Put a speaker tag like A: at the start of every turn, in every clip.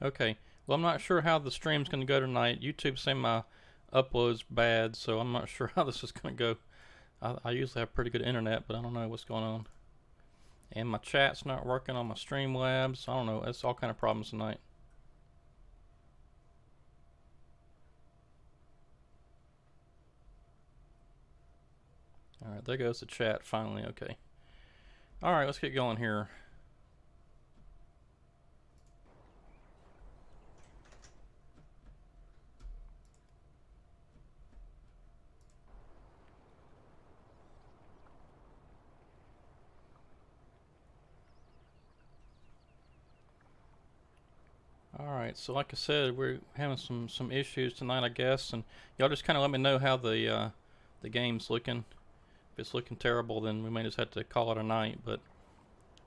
A: Okay. Well, I'm not sure how the stream's going to go tonight. YouTube's saying my upload's bad, so I'm not sure how this is going to go. I usually have pretty good internet, but I don't know what's going on. And my chat's not working on my Streamlabs. I don't know. It's all kind of problems tonight. Alright, there goes the chat finally. Okay. Alright, let's get going here. Alright, so like I said, we're having some issues tonight, I guess, and y'all just kind of let me know how the game's looking. If it's looking terrible, then we may just have to call it a night. But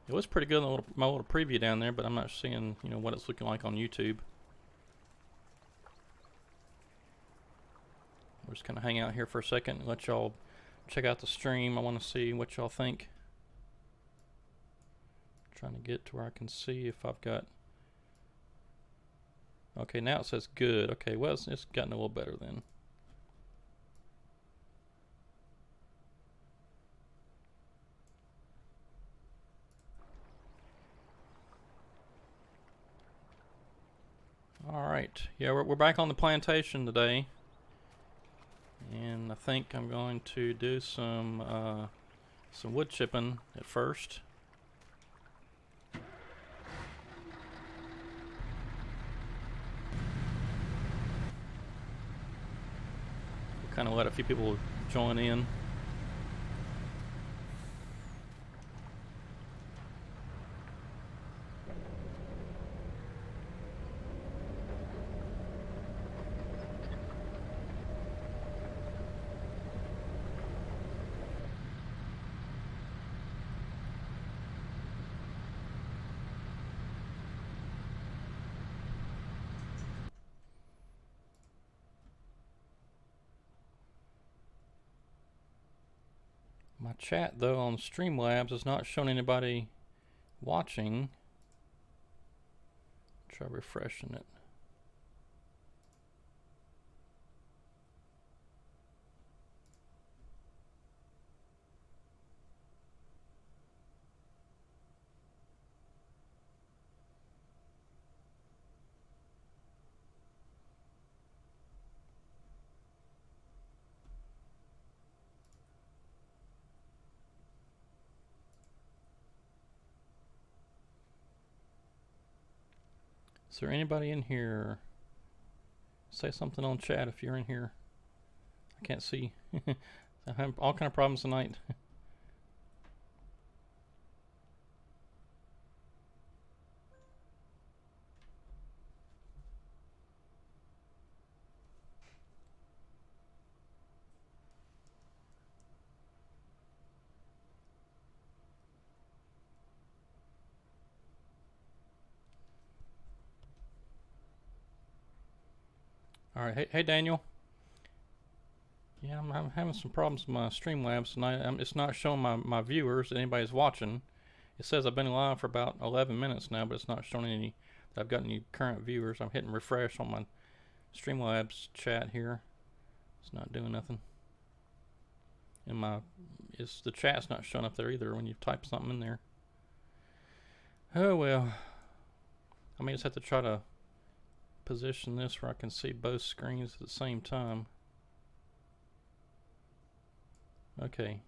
A: it was pretty good in my little preview down there, but I'm not seeing what it's looking like on YouTube. We're just gonna hang out here for a second and let y'all check out the stream. I want to see what y'all think. Trying to get to where I can see if I've got. Okay, now it says good. Okay, well, it's gotten a little better then. Alright, yeah, we're back on the plantation today. And I think I'm going to do some wood chipping at first. Kind of let a few people join in. My chat, though, on Streamlabs is not showing anybody watching. Try refreshing it. Is there anybody in here? Say something on chat if you're in here. I can't see. I have all kind of problems tonight. Alright, hey Daniel. Yeah, I'm having some problems with my Streamlabs tonight. It's not showing my viewers that anybody's watching. It says I've been live for about 11 minutes now, but it's not showing any that I've got any current viewers. I'm hitting refresh on my Streamlabs chat here. It's not doing nothing. And the chat's not showing up there either when you type something in there. Oh well. I may just have to try to position this where I can see both screens at the same time. Okay.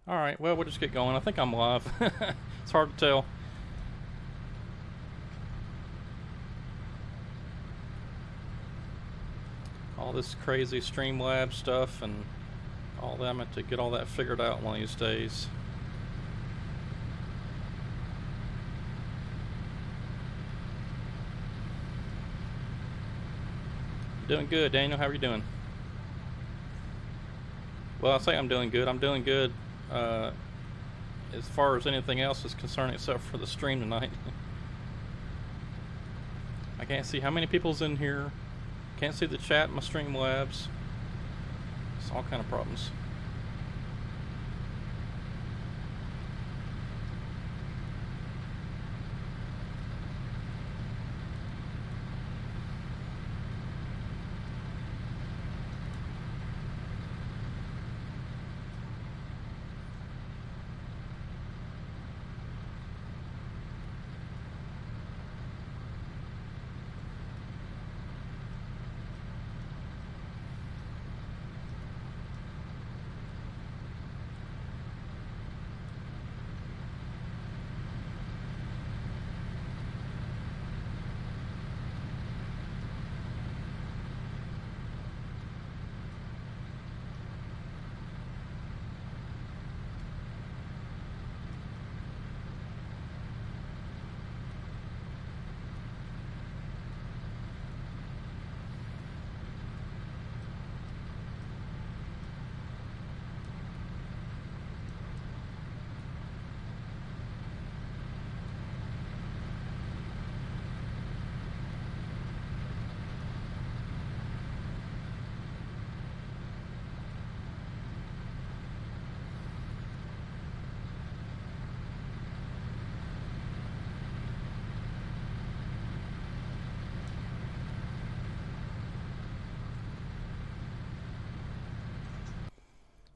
A: Alright, well, we'll just get going. I think I'm live. It's hard to tell. All this crazy Streamlabs stuff and all that. I'm going to get all that figured out one of these days. Doing good, Daniel. How are you doing? Well, I say I'm doing good. I'm doing good as far as anything else is concerned except for the stream tonight. I can't see how many people's in here. Can't see the chat in my Streamlabs. It's all kind of problems.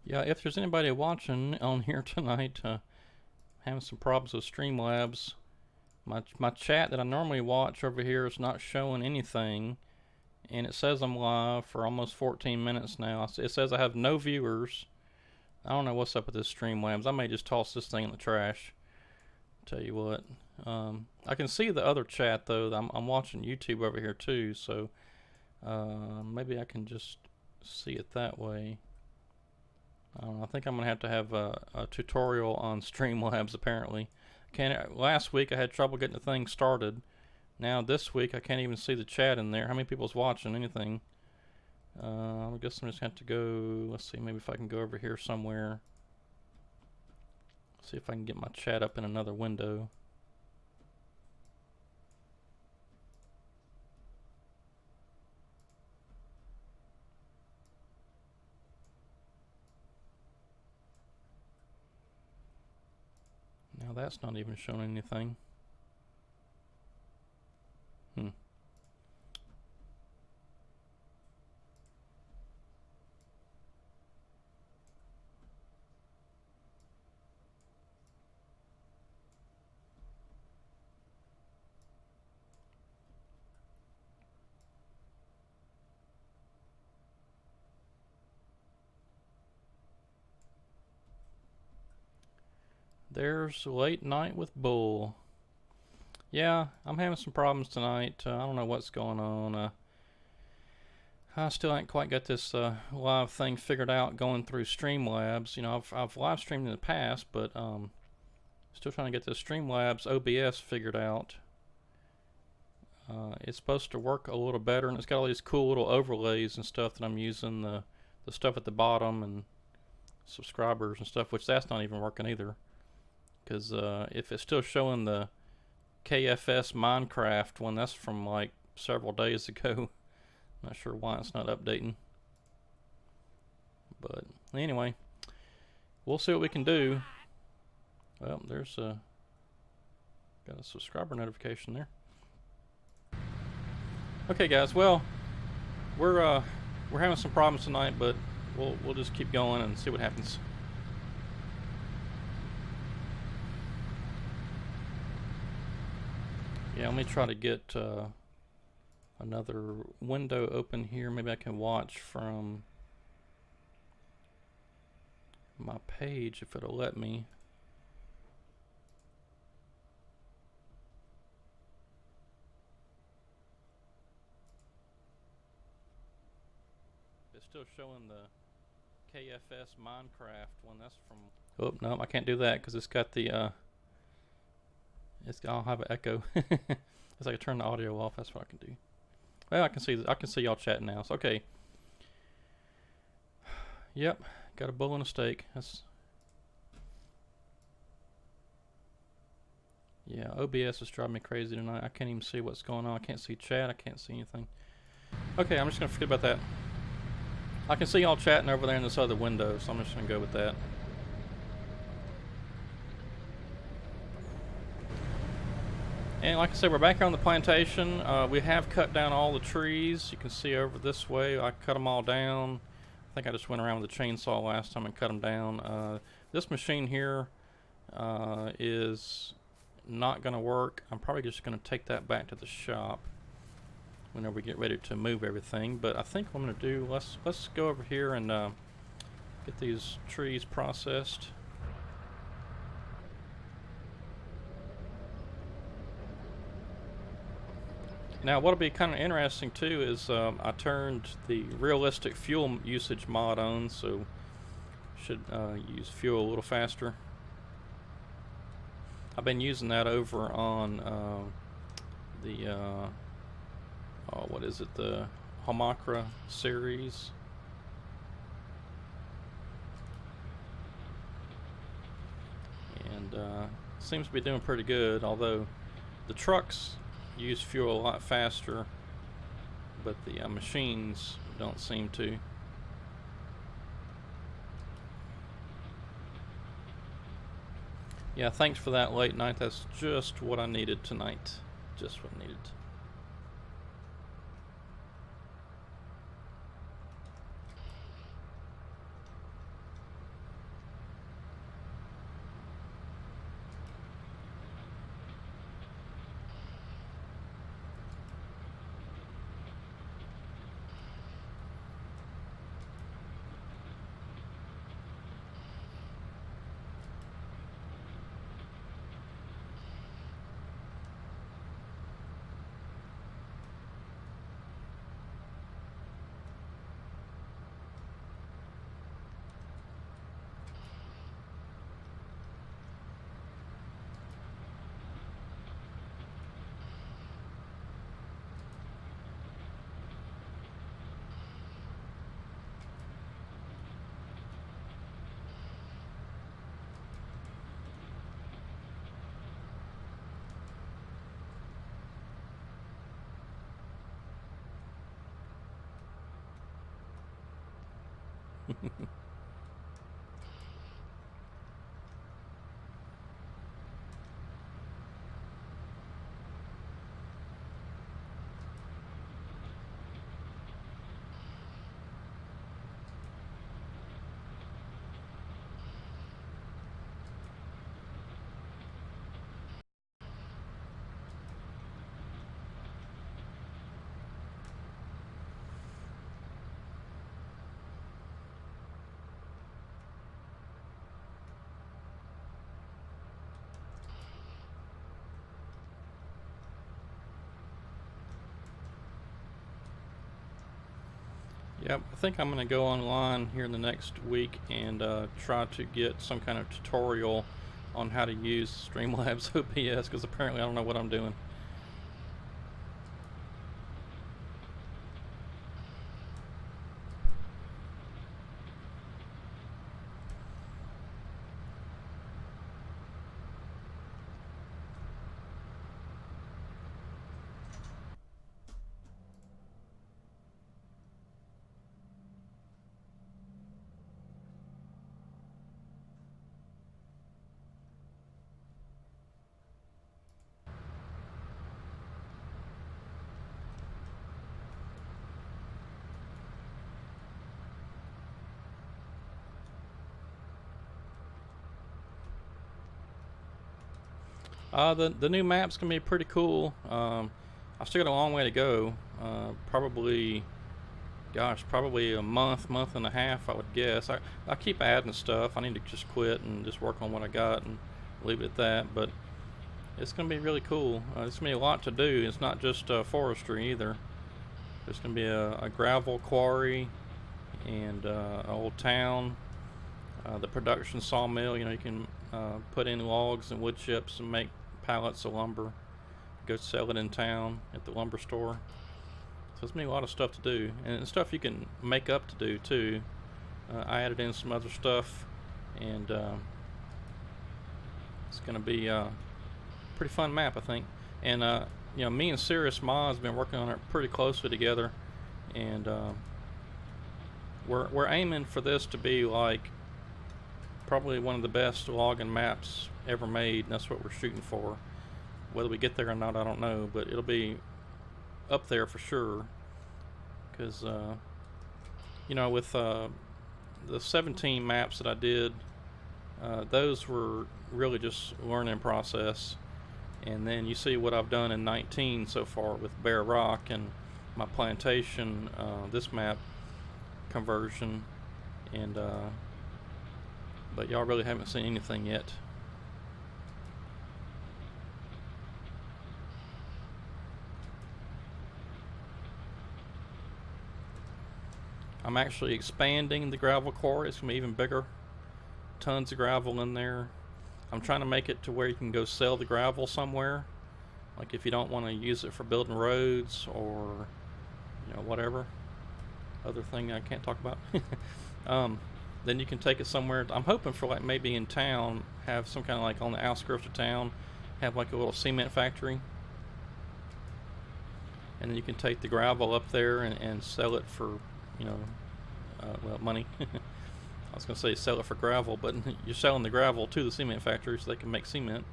A: Yeah, if there's anybody watching on here tonight, having some problems with Streamlabs, my chat that I normally watch over here is not showing anything, and it says I'm live for almost 14 minutes now. It says I have no viewers. I don't know what's up with this Streamlabs. I may just toss this thing in the trash. Tell you what. I can see the other chat though. I'm watching YouTube over here too, so maybe I can just see it that way. I think I'm gonna have a tutorial on Streamlabs apparently. Last week I had trouble getting the thing started. Now this week I can't even see the chat in there. How many people's watching anything? I guess I'm just gonna have to go. Let's see, maybe if I can go over here somewhere. See if I can get my chat up in another window. Now that's not even showing anything. There's Late Night with Bull. Yeah, I'm having some problems tonight. I don't know what's going on. I still ain't quite got this live thing figured out going through Streamlabs. You know, I've live streamed in the past, but still trying to get this Streamlabs OBS figured out. It's supposed to work a little better, and it's got all these cool little overlays and stuff that I'm using. The stuff at the bottom and subscribers and stuff, which that's not even working either. Because if it's still showing the KFS Minecraft one, that's from like several days ago. Not sure why it's not updating. But anyway, we'll see what we can do. Well, there's got a subscriber notification there. Okay, guys. Well, we're having some problems tonight, but we'll just keep going and see what happens. Yeah, let me try to get another window open here. Maybe I can watch from my page if it'll let me. It's still showing the KFS Minecraft one. That's from. Oh no, I can't do that because it's got the. I'll have an echo. It's like I turn the audio off. That's what I can do. Well, I can see y'all chatting now. So okay. Yep, got a bull and a steak. That's. Yeah, OBS is driving me crazy tonight. I can't even see what's going on. I can't see chat. I can't see anything. Okay, I'm just gonna forget about that. I can see y'all chatting over there in this other window, so I'm just gonna go with that. And like I said, we're back here on the plantation. We have cut down all the trees. You can see over this way, I cut them all down. I think I just went around with a chainsaw last time and cut them down. This machine here is not going to work. I'm probably just going to take that back to the shop whenever we get ready to move everything. But I think what I'm going to do, let's go over here and get these trees processed. Now what'll be kind of interesting too is I turned the realistic fuel usage mod on, so should use fuel a little faster. I've been using that over on the what is it, the Homacra series. And seems to be doing pretty good, although the trucks use fuel a lot faster, but the machines don't seem to. Yeah, thanks for that, Late Night. That's just what I needed tonight. Just what I needed. Yep, I think I'm going to go online here in the next week and try to get some kind of tutorial on how to use Streamlabs OBS, because apparently I don't know what I'm doing. The new map's gonna be pretty cool. I still got a long way to go. Probably, gosh, probably a month and a half, I would guess. I keep adding stuff. I need to just quit and just work on what I got and leave it at that. But it's gonna be really cool. It's gonna be a lot to do. It's not just forestry either. There's gonna be a gravel quarry and an old town. The production sawmill. You know, you can put in logs and wood chips and make pallets of lumber. Go sell it in town at the lumber store. So there's gonna be a lot of stuff to do, and stuff you can make up to do too. I added in some other stuff, and it's gonna be a pretty fun map, I think. And you know, me and Serious Mods have been working on it pretty closely together, and we're aiming for this to be like probably one of the best logging maps ever made, and that's what we're shooting for. Whether we get there or not, I don't know, but it'll be up there for sure. Because you know, with the 17 maps that I did, those were really just learning process. And then you see what I've done in 19 so far with Bare Rock and my Plantation, this map conversion, and but y'all really haven't seen anything yet. I'm actually expanding the gravel quarry. It's gonna be even bigger. Tons of gravel in there. I'm trying to make it to where you can go sell the gravel somewhere. Like if you don't want to use it for building roads or, you know, whatever other thing I can't talk about. Then you can take it somewhere. I'm hoping for like maybe in town, have some kind of like on the outskirts of town, have like a little cement factory. And then you can take the gravel up there and sell it for, you know, well, money. I was going to say sell it for gravel, but you're selling the gravel to the cement factory so they can make cement.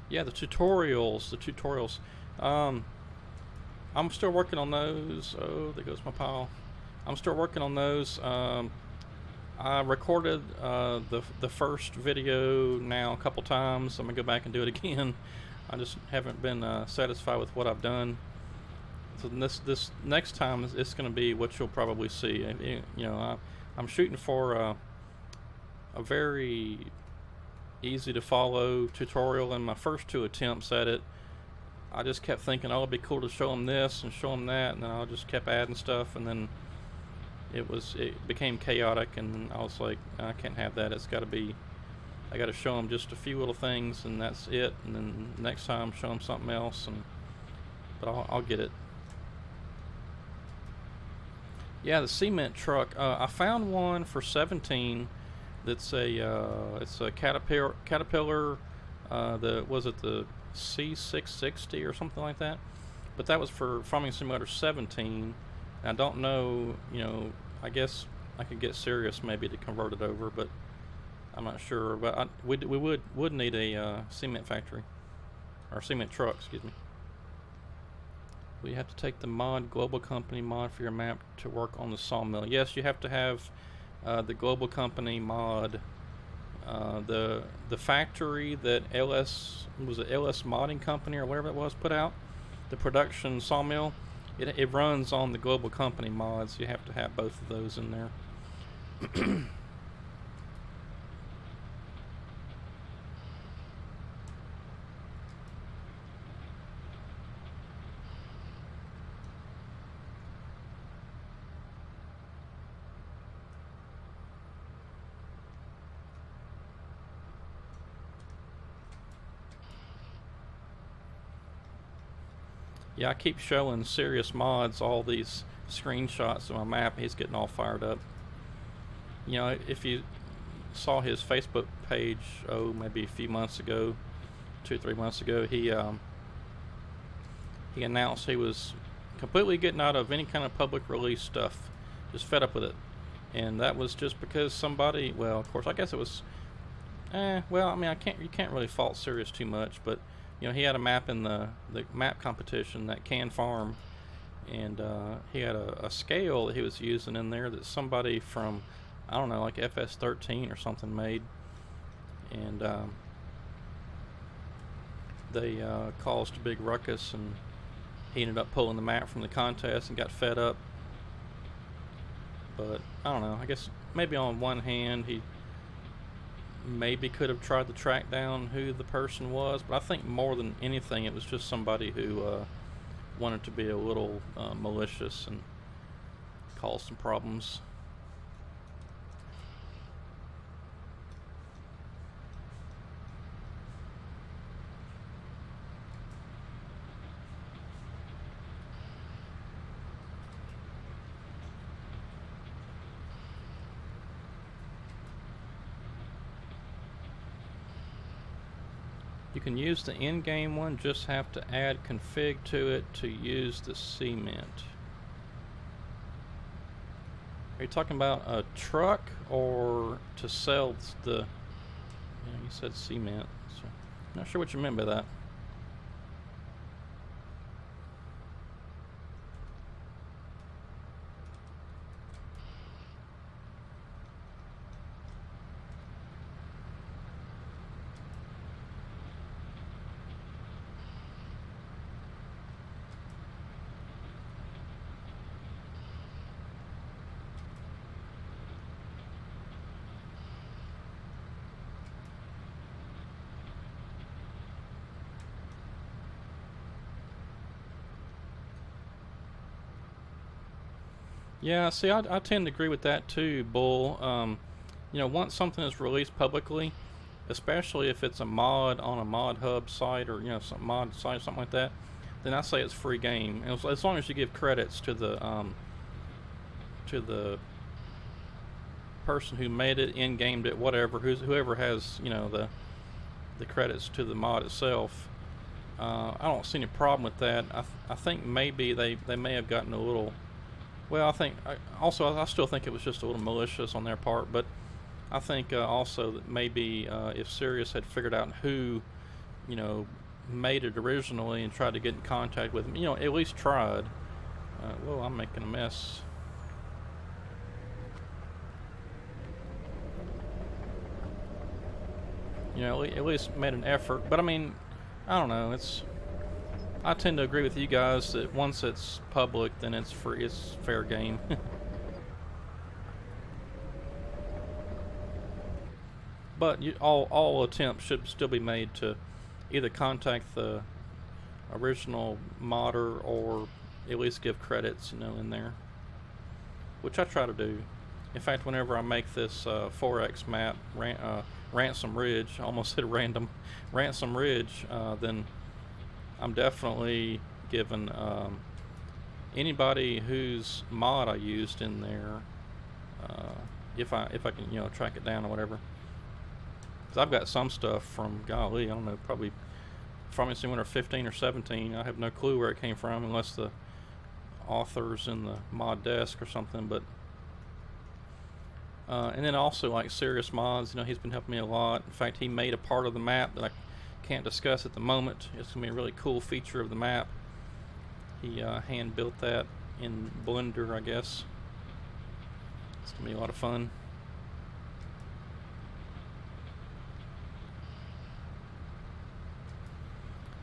A: Yeah, the tutorials. Um, I'm still working on those. Oh, there goes my pile. I'm still working on those. I recorded the first video now a couple times. I'm gonna go back and do it again. I just haven't been satisfied with what I've done. So this next time it's gonna be what you'll probably see. You know, I'm shooting for a very easy to follow tutorial. In my first two attempts at it, I just kept thinking, oh, it'd be cool to show them this and show them that, and then I just kept adding stuff, and then it became chaotic, and I was like, I can't have that. It's got to be, I got to show them just a few little things, and that's it. And then next time show them something else, but I'll get it. Yeah, the cement truck. I found one for 17 It's a Caterpillar. The C660 or something like that. But that was for Farming Simulator 17. I don't know. I guess I could get Sirius maybe to convert it over, but I'm not sure. But we would need a cement factory or cement truck. Excuse me. We have to take the mod global company mod for your map to work on the sawmill. Yes, you have to have the global company mod. The factory that LS Modding Company or whatever it was put out, the production sawmill, it runs on the global company mods. You have to have both of those in there. Yeah, I keep showing Serious Mods all these screenshots of my map. He's getting all fired up. If you saw his Facebook page, maybe a few months ago, 2 or 3 months ago, he announced he was completely getting out of any kind of public release stuff, just fed up with it. And that was just because somebody, well, of course, I guess it was, well, I mean, you can't really fault Sirius too much, but he had a map in the map competition, that Can Farm, and he had a scale that he was using in there that somebody from, I don't know, like FS13 or something made, and they caused a big ruckus, and he ended up pulling the map from the contest and got fed up. But I don't know, I guess maybe on one hand he maybe could have tried to track down who the person was, but I think more than anything it was just somebody who wanted to be a little malicious and cause some problems. You can use the in-game one, just have to add config to it to use the cement. Are you talking about a truck or to sell the... you said cement, so I'm not sure what you meant by that. Yeah, see, I tend to agree with that too, Bull. Once something is released publicly, especially if it's a mod on a mod hub site or some mod site or something like that, then I say it's free game, as long as you give credits to the person who made it, in-gamed it, whatever, whoever has the credits to the mod itself. I don't see any problem with that. I think maybe they may have gotten a little... Well, I still think it was just a little malicious on their part, but I think also that maybe if Sirius had figured out who, made it originally and tried to get in contact with them, at least tried. Whoa, I'm making a mess. At least made an effort. But I mean, I don't know. I tend to agree with you guys that once it's public, then it's free. It's fair game. But all attempts should still be made to either contact the original modder or at least give credits, in there, which I try to do. In fact, whenever I make this 4X map, Ransom Ridge, almost said random, Ransom Ridge, then I'm definitely giving anybody whose mod I used in there if I can, you know, track it down or whatever. Because I've got some stuff from, golly, I don't know, probably from it's winter 15 or 17. I have no clue where it came from unless the author's in the mod desk or something. But and then also like Serious Mods, you know, he's been helping me a lot. In fact, he made a part of the map that I can't discuss at the moment. It's gonna be a really cool feature of the map. He hand built that in Blender, I guess. It's gonna be a lot of fun.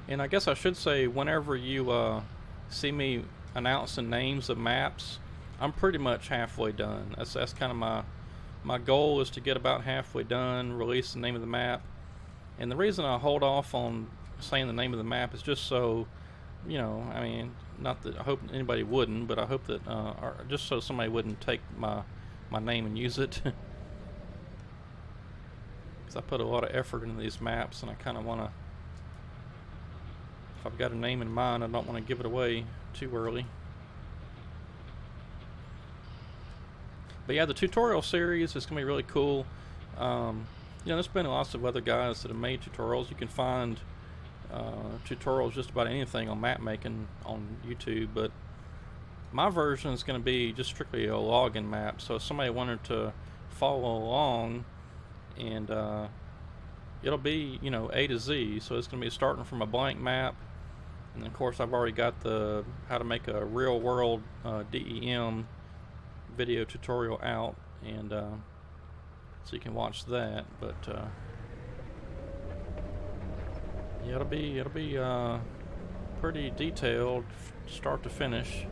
A: And I guess I should say, whenever you see me announcing names of maps, I'm pretty much halfway done. That's kind of my goal, is to get about halfway done, release the name of the map. And the reason I hold off on saying the name of the map is just so, you know, I mean, not that I hope anybody wouldn't, but I hope that, or just so somebody wouldn't take my name and use it. Because I put a lot of effort into these maps, and I kind of want to, if I've got a name in mind, I don't want to give it away too early. But yeah, the tutorial series is going to be really cool. You know, there's been lots of other guys that have made tutorials. You can find tutorials just about anything on map making on YouTube, but my version is going to be just strictly a login map. So if somebody wanted to follow along, and it'll be, you know, A to Z. So it's going to be starting from a blank map. And of course, I've already got the how to make a real world DEM video tutorial out, and so you can watch that. But yeah, it'll be pretty detailed, start to finish.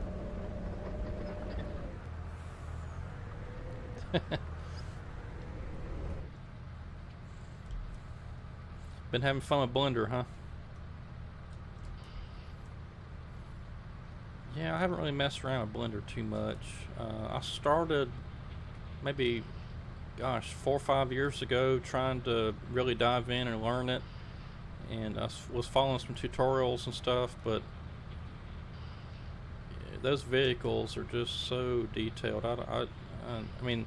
A: Been having fun with Blender, huh? Yeah, I haven't really messed around with Blender too much. I started maybe, gosh, 4 or 5 years ago trying to really dive in and learn it. And I was following some tutorials and stuff, but those vehicles are just so detailed. I mean,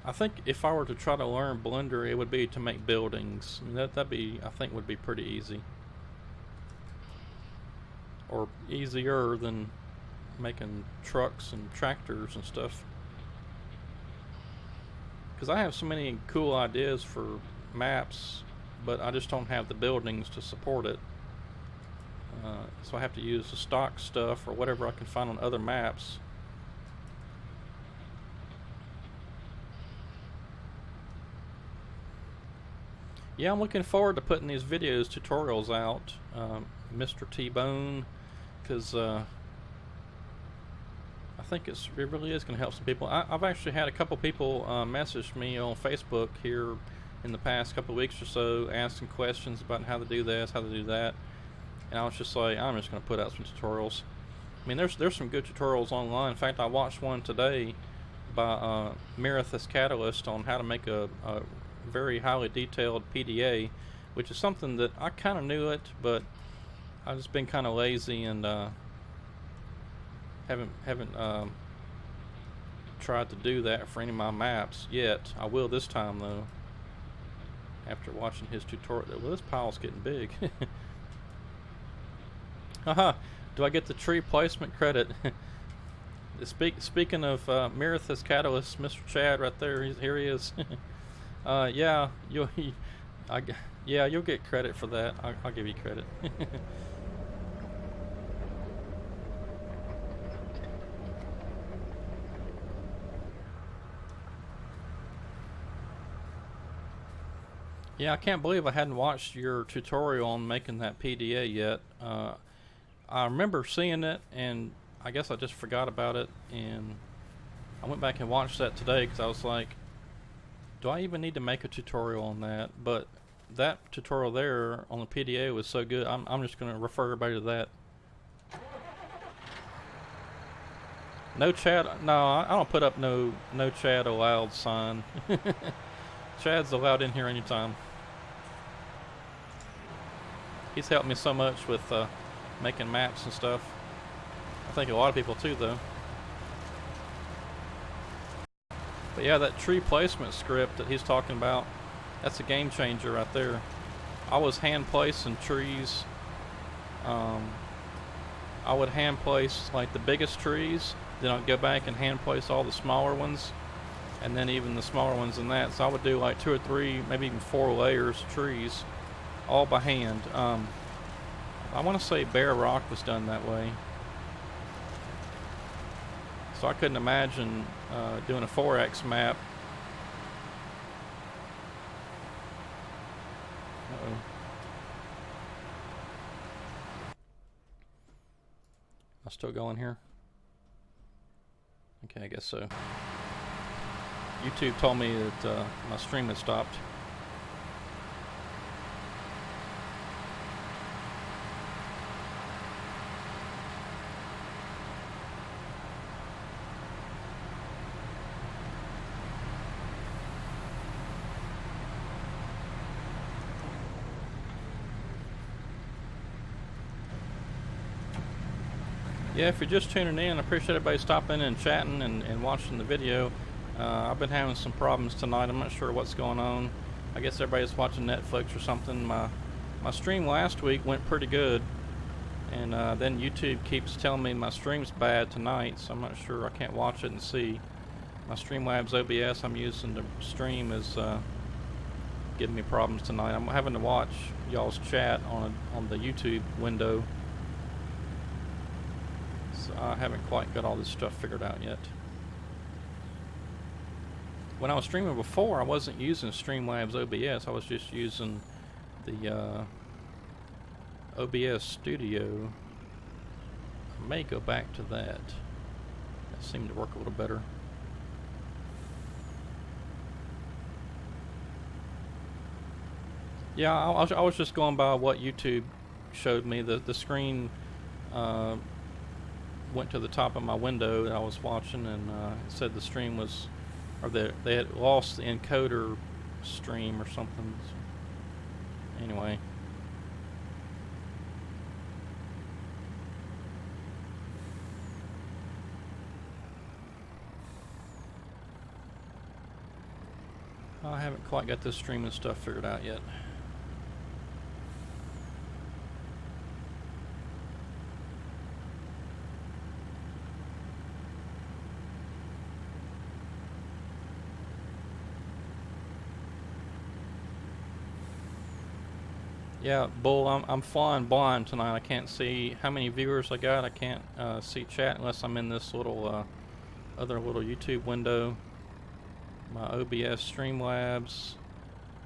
A: I think if I were to try to learn Blender, it would be to make buildings. I mean, that'd be, I think, would be pretty easy. Or easier than making trucks and tractors and stuff. Because I have so many cool ideas for maps, but I just don't have the buildings to support it. So I have to use the stock stuff or whatever I can find on other maps. Yeah, I'm looking forward to putting these videos, tutorials out, Mr. T-Bone, because I think it really is going to help some people. I've actually had a couple people message me on Facebook here in the past couple of weeks or so, asking questions about how to do this, how to do that, and I was just like, I'm just going to put out some tutorials. I mean, there's some good tutorials online. In fact, I watched one today by Mirathus Catalyst on how to make a very highly detailed PDA, which is something that I kind of knew it, but I've just been kind of lazy and haven't tried to do that for any of my maps yet. I will this time though, after watching his tutorial. Well, this pile's getting big. Haha, do I get the tree placement credit? Speaking of Mirathus Catalyst, Mr. Chad right there, here he is. Yeah, you'll get credit for that. I'll give you credit. Yeah, I can't believe I hadn't watched your tutorial on making that PDA yet. I remember seeing it, and I guess I just forgot about it, and I went back and watched that today because I was like, do I even need to make a tutorial on that? But that tutorial there on the PDA was so good, I'm just going to refer everybody to that. No chat. No, I don't put up no chat allowed sign. Chad's allowed in here anytime. He's helped me so much with making maps and stuff. I think a lot of people too, though. But yeah, that tree placement script that he's talking about, that's a game changer right there. I was hand placing trees. I would hand place like the biggest trees, then I'd go back and hand place all the smaller ones, and then even the smaller ones than that. So I would do like 2 or 3, maybe even 4 layers of trees, all by hand. I want to say Bear Rock was done that way. So I couldn't imagine doing a 4X map. Uh-oh. I'm still going here? Okay, I guess so. YouTube told me that my stream had stopped. Yeah, if you're just tuning in, I appreciate everybody stopping and chatting and watching the video. I've been having some problems tonight. I'm not sure what's going on. I guess everybody's watching Netflix or something. My stream last week went pretty good, and then YouTube keeps telling me my stream's bad tonight, so I'm not sure. I can't watch it and see. My Streamlabs OBS I'm using to stream is giving me problems tonight. I'm having to watch y'all's chat on the YouTube window. I haven't quite got all this stuff figured out yet. When I was streaming before, I wasn't using Streamlabs OBS. I was just using the OBS Studio. I may go back to that. That seemed to work a little better. Yeah, I was just going by what YouTube showed me. The screen went to the top of my window that I was watching, and it said the stream was, or they had lost the encoder stream or something. So anyway. I haven't quite got this streaming stuff figured out yet. Yeah, Bull, I'm flying blind tonight. I can't see how many viewers I got. I can't see chat unless I'm in this little other little YouTube window. My OBS Streamlabs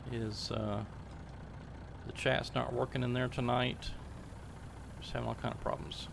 A: is the chat's not working in there tonight. Just having all kind of problems.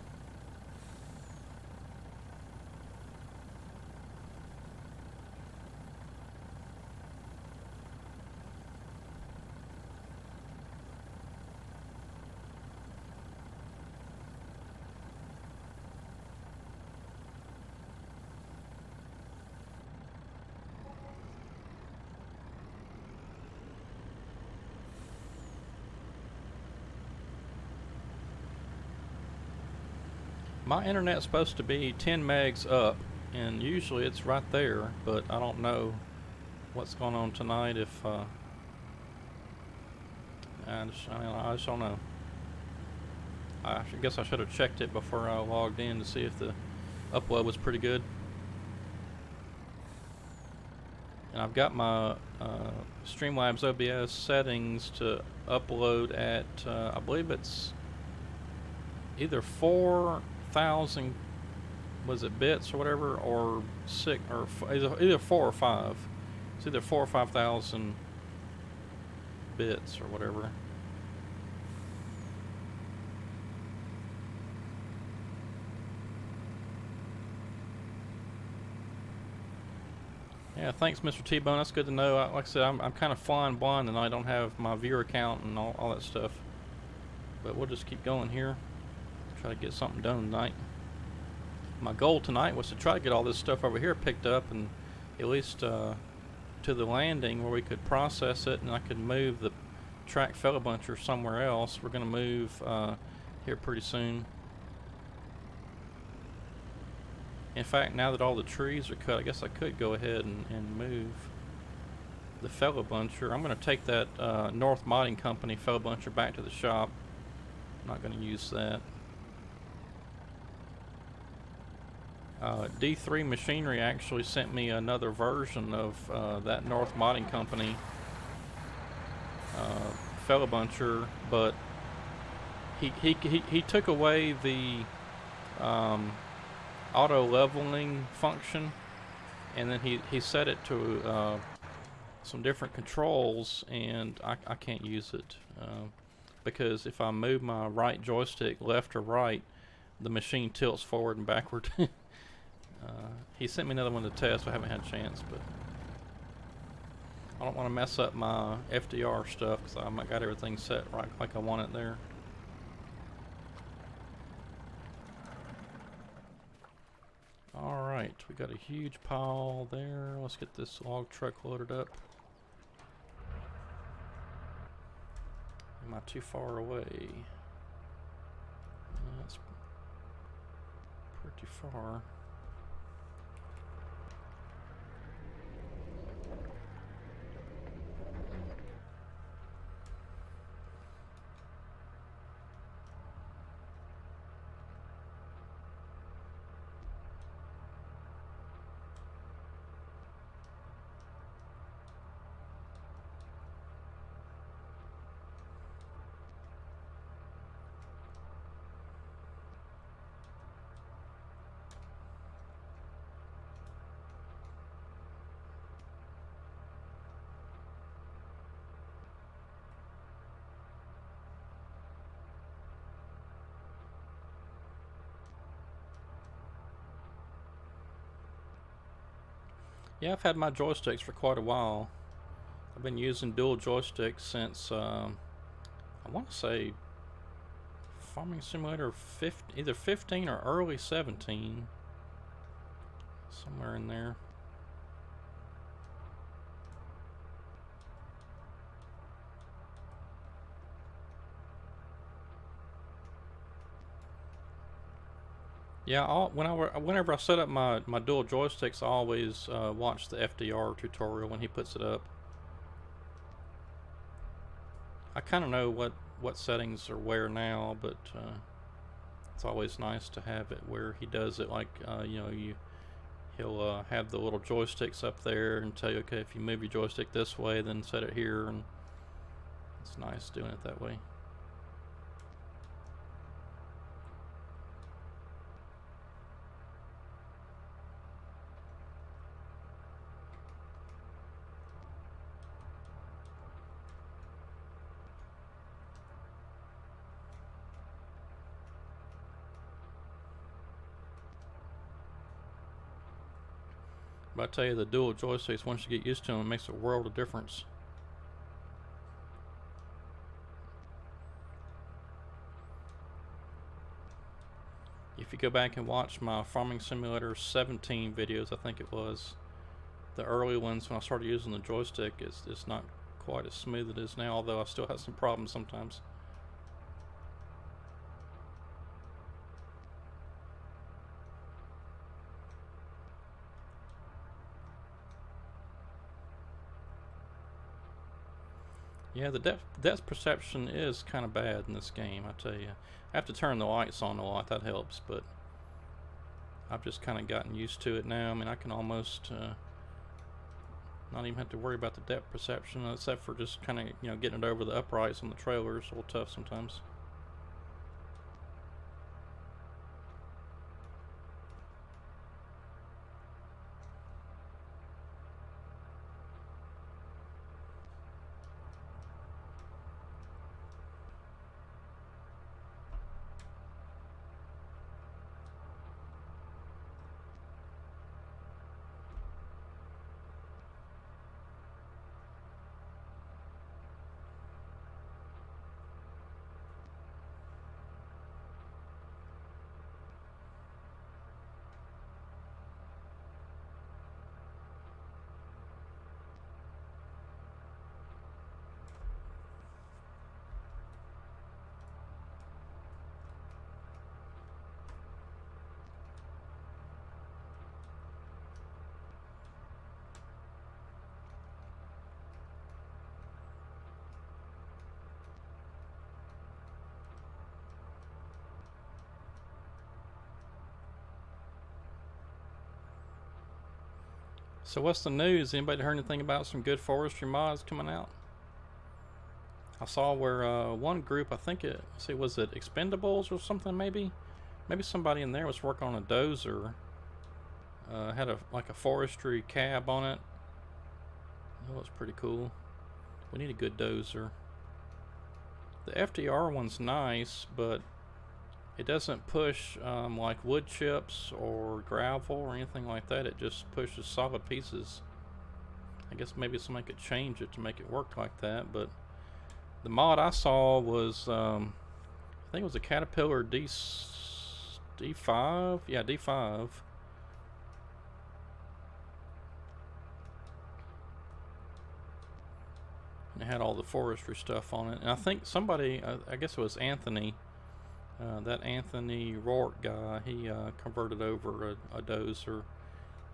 A: My internet's supposed to be 10 megs up, and usually it's right there, but I don't know what's going on tonight. If I just don't know. I guess I should have checked it before I logged in to see if the upload was pretty good. And I've got my Streamlabs OBS settings to upload at I believe it's either 4,000 was it bits or whatever, or either 4 or 5. It's either 4 or 5,000 bits or whatever. Yeah, thanks, Mr. T-Bone. That's good to know. Like I said, I'm kind of flying blind and I don't have my viewer count and all that stuff. But we'll just keep going here. Try to get something done tonight. My goal tonight was to try to get all this stuff over here picked up and at least to the landing where we could process it and I could move the track fellow buncher somewhere else. We're going to move here pretty soon. In fact, now that all the trees are cut, I guess I could go ahead and move the fellow buncher. I'm going to take that North Modding Company fellow buncher back to the shop. I'm not going to use that. D3 Machinery actually sent me another version of that North Modding Company fellow buncher, but he took away the auto leveling function, and then he set it to some different controls, and I can't use it because if I move my right joystick left or right, the machine tilts forward and backward. He sent me another one to test, so I haven't had a chance, but I don't want to mess up my FDR stuff because I got everything set right like I want it there. Alright, we got a huge pile there. Let's get this log truck loaded up. Am I too far away? That's pretty far. Yeah, I've had my joysticks for quite a while. I've been using dual joysticks since, I want to say, Farming Simulator 15, either 15 or early 17. Somewhere in there. Yeah, whenever I set up my dual joysticks, I always watch the FDR tutorial when he puts it up. I kind of know what settings are where now, but it's always nice to have it where he does it like, you know, he'll have the little joysticks up there and tell you, okay, if you move your joystick this way, then set it here, and it's nice doing it that way. But I tell you, the dual joysticks, once you get used to them, it makes a world of difference. If you go back and watch my Farming Simulator 17 videos, I think it was, the early ones when I started using the joystick, it's not quite as smooth as it is now, although I still have some problems sometimes. Yeah, the depth perception is kind of bad in this game, I tell you. I have to turn the lights on a lot, that helps, but I've just kind of gotten used to it now. I mean, I can almost not even have to worry about the depth perception, except for just kind of, you know, getting it over the uprights on the trailers. A little tough sometimes. So what's the news? Anybody heard anything about some good forestry mods coming out? I saw where one group, I think was it Expendables or something maybe? Maybe somebody in there was working on a dozer. Had like a forestry cab on it. That was pretty cool. We need a good dozer. The FDR one's nice, but it doesn't push like wood chips or gravel or anything like that. It just pushes solid pieces. I guess maybe somebody could change it to make it work like that, but the mod I saw was, I think it was a Caterpillar D5? Yeah, D5. And it had all the forestry stuff on it. And I think somebody, I guess it was Anthony, that Anthony Rourke guy, he converted over a dozer.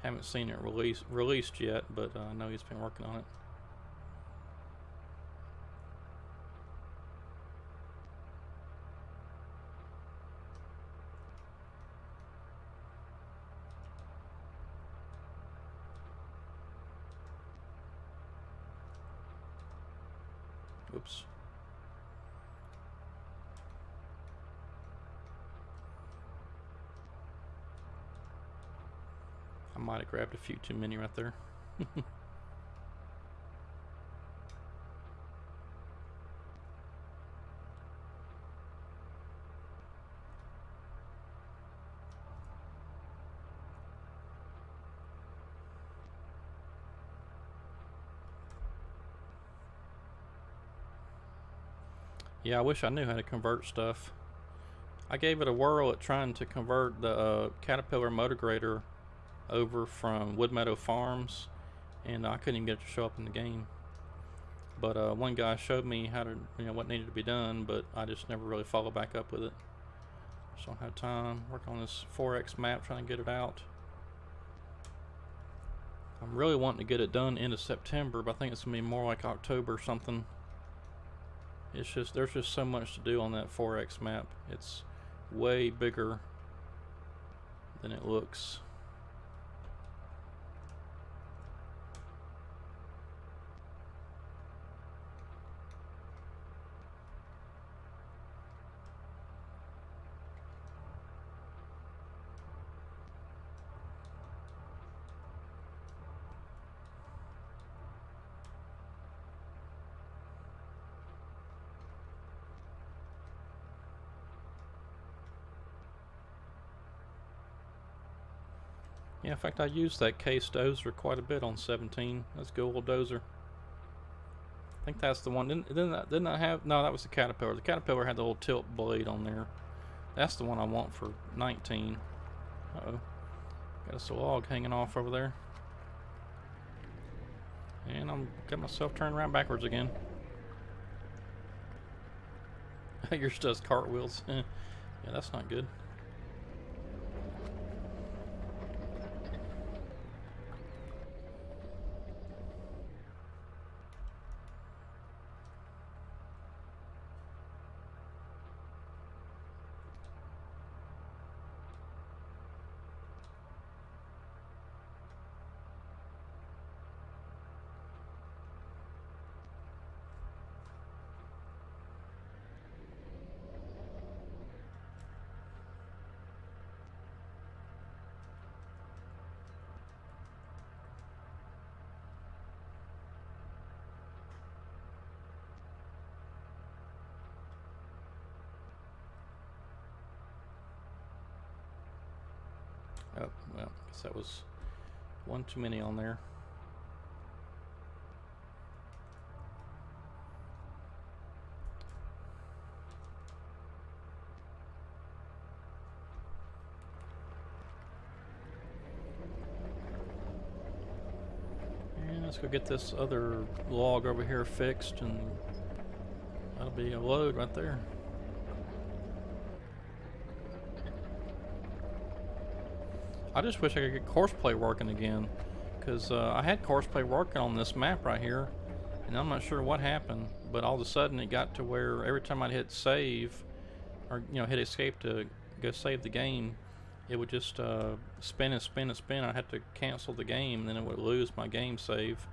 A: Haven't seen it released yet, but I know he's been working on it. Oops. I might have grabbed a few too many right there. Yeah, I wish I knew how to convert stuff. I gave it a whirl at trying to convert the Caterpillar motor grader over from Wood Meadow Farms, and I couldn't even get it to show up in the game. But one guy showed me how to, what needed to be done, but I just never really followed back up with it. Just don't have time. Work on this 4X map, trying to get it out. I'm really wanting to get it done into September, but I think it's gonna be more like October or something. It's just, there's just so much to do on that 4X map. It's way bigger than it looks. Yeah, in fact, I used that case dozer quite a bit on 17. That's a good old dozer. I think that's the one. Didn't I have? No, that was the Caterpillar. The Caterpillar had the little tilt blade on there. That's the one I want for 19. Uh-oh. Got us a log hanging off over there. And I'm got myself turned around backwards again. Yours does cartwheels. Yeah, that's not good. Oh, well, I guess that was one too many on there. And let's go get this other log over here fixed, and that'll be a load right there. I just wish I could get courseplay working again, because I had courseplay working on this map right here, and I'm not sure what happened, but all of a sudden it got to where every time I'd hit save, or hit escape to go save the game, it would just spin and spin and spin. I had to cancel the game, and then it would lose my game save.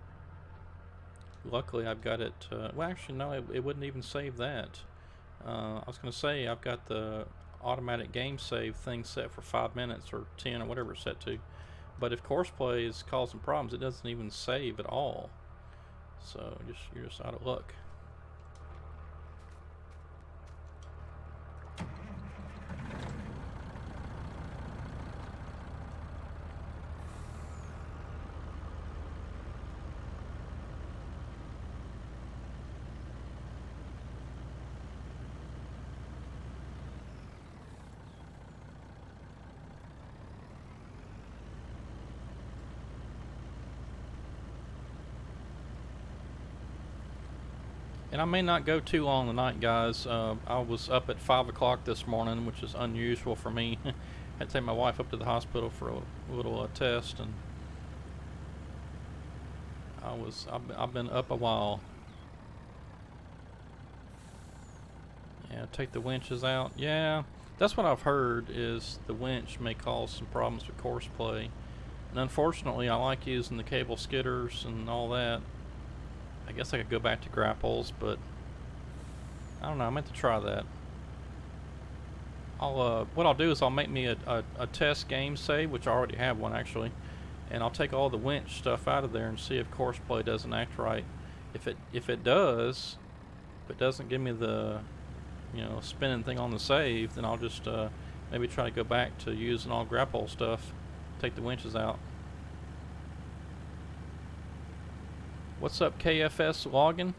A: Luckily, I've got it. Well, actually, no, it wouldn't even save that. I was going to say I've got the automatic game save thing set for 5 minutes or 10 or whatever it's set to. But if courseplay is causing problems, it doesn't even save at all. So you're just out of luck. And I may not go too long tonight, guys. I was up at 5 o'clock this morning, which is unusual for me. I had to take my wife up to the hospital for a little test, and I've been up a while. Yeah, take the winches out. Yeah, that's what I've heard, is the winch may cause some problems with courseplay. And unfortunately, I like using the cable skidders and all that. I guess I could go back to grapples, but I don't know. I meant to try that. What I'll do is I'll make me a test game save, which I already have one actually, and I'll take all the winch stuff out of there and see if courseplay doesn't act right. If it does, if it doesn't give me the spinning thing on the save, then I'll just maybe try to go back to using all grapple stuff, take the winches out. What's up, KFS Logging?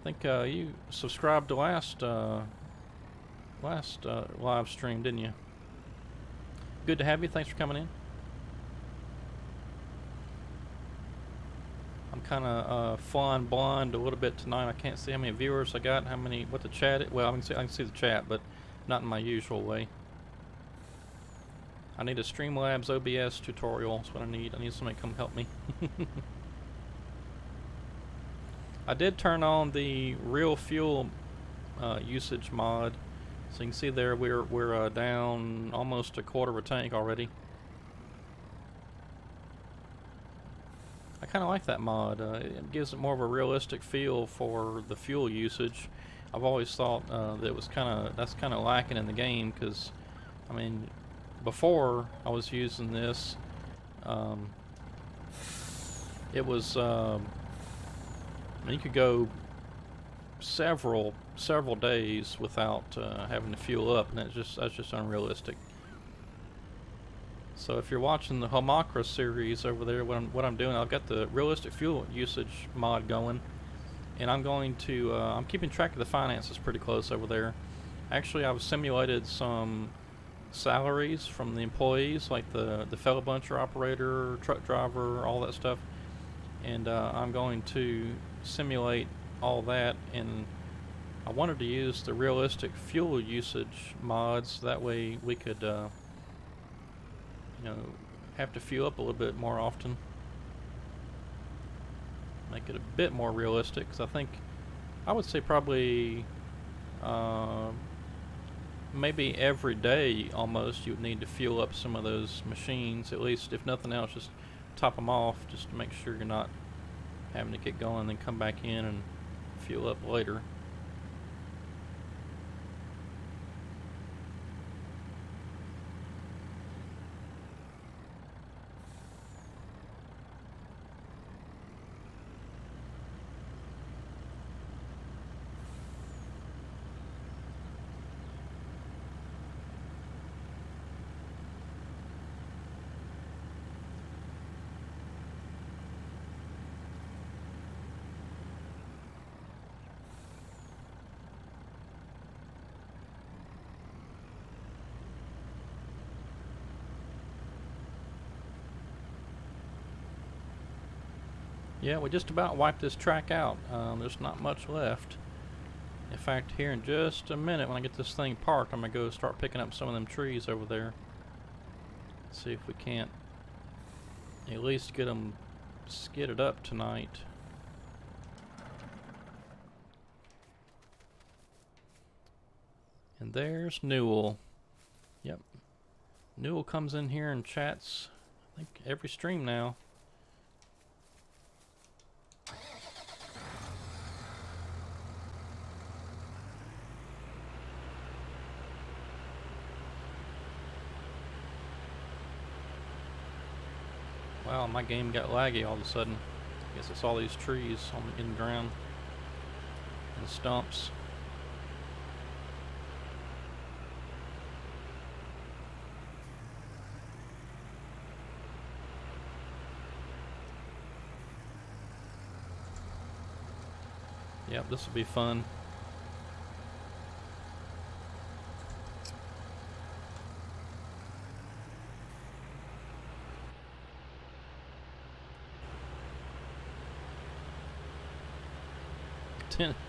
A: I think you subscribed to last live stream, didn't you? Good to have you. Thanks for coming in. I'm kind of flying blind a little bit tonight. I can't see how many viewers I got, what the chat is. Well, I can see the chat, but not in my usual way. I need a Streamlabs OBS tutorial. That's what I need. I need somebody to come help me. I did turn on the real fuel usage mod, so you can see there we're down almost a quarter of a tank already. I kind of like that mod. It gives it more of a realistic feel for the fuel usage. I've always thought that it was that's kind of lacking in the game, because I mean, before I was using this, it was. You could go several days without having to fuel up, and that's just unrealistic. So if you're watching the Homocra series over there, what I'm doing, I've got the realistic fuel usage mod going, and I'm keeping track of the finances pretty close over there. Actually, I've simulated some salaries from the employees, like the fellow buncher operator, truck driver, all that stuff, and I'm going to simulate all that, and I wanted to use the realistic fuel usage mods. That way we could have to fuel up a little bit more often, make it a bit more realistic, because I would say probably maybe every day almost you would need to fuel up some of those machines, at least, if nothing else, just top them off just to make sure you're not having to get going and then come back in and fuel up later. Yeah, we just about wiped this track out. There's not much left. In fact, here in just a minute, when I get this thing parked, I'm going to go start picking up some of them trees over there. See if we can't at least get them skidded up tonight. And there's Newell. Yep. Newell comes in here and chats, I think, every stream now. Wow, my game got laggy all of a sudden. I guess it's all these trees in the ground and stumps. Yep, this will be fun.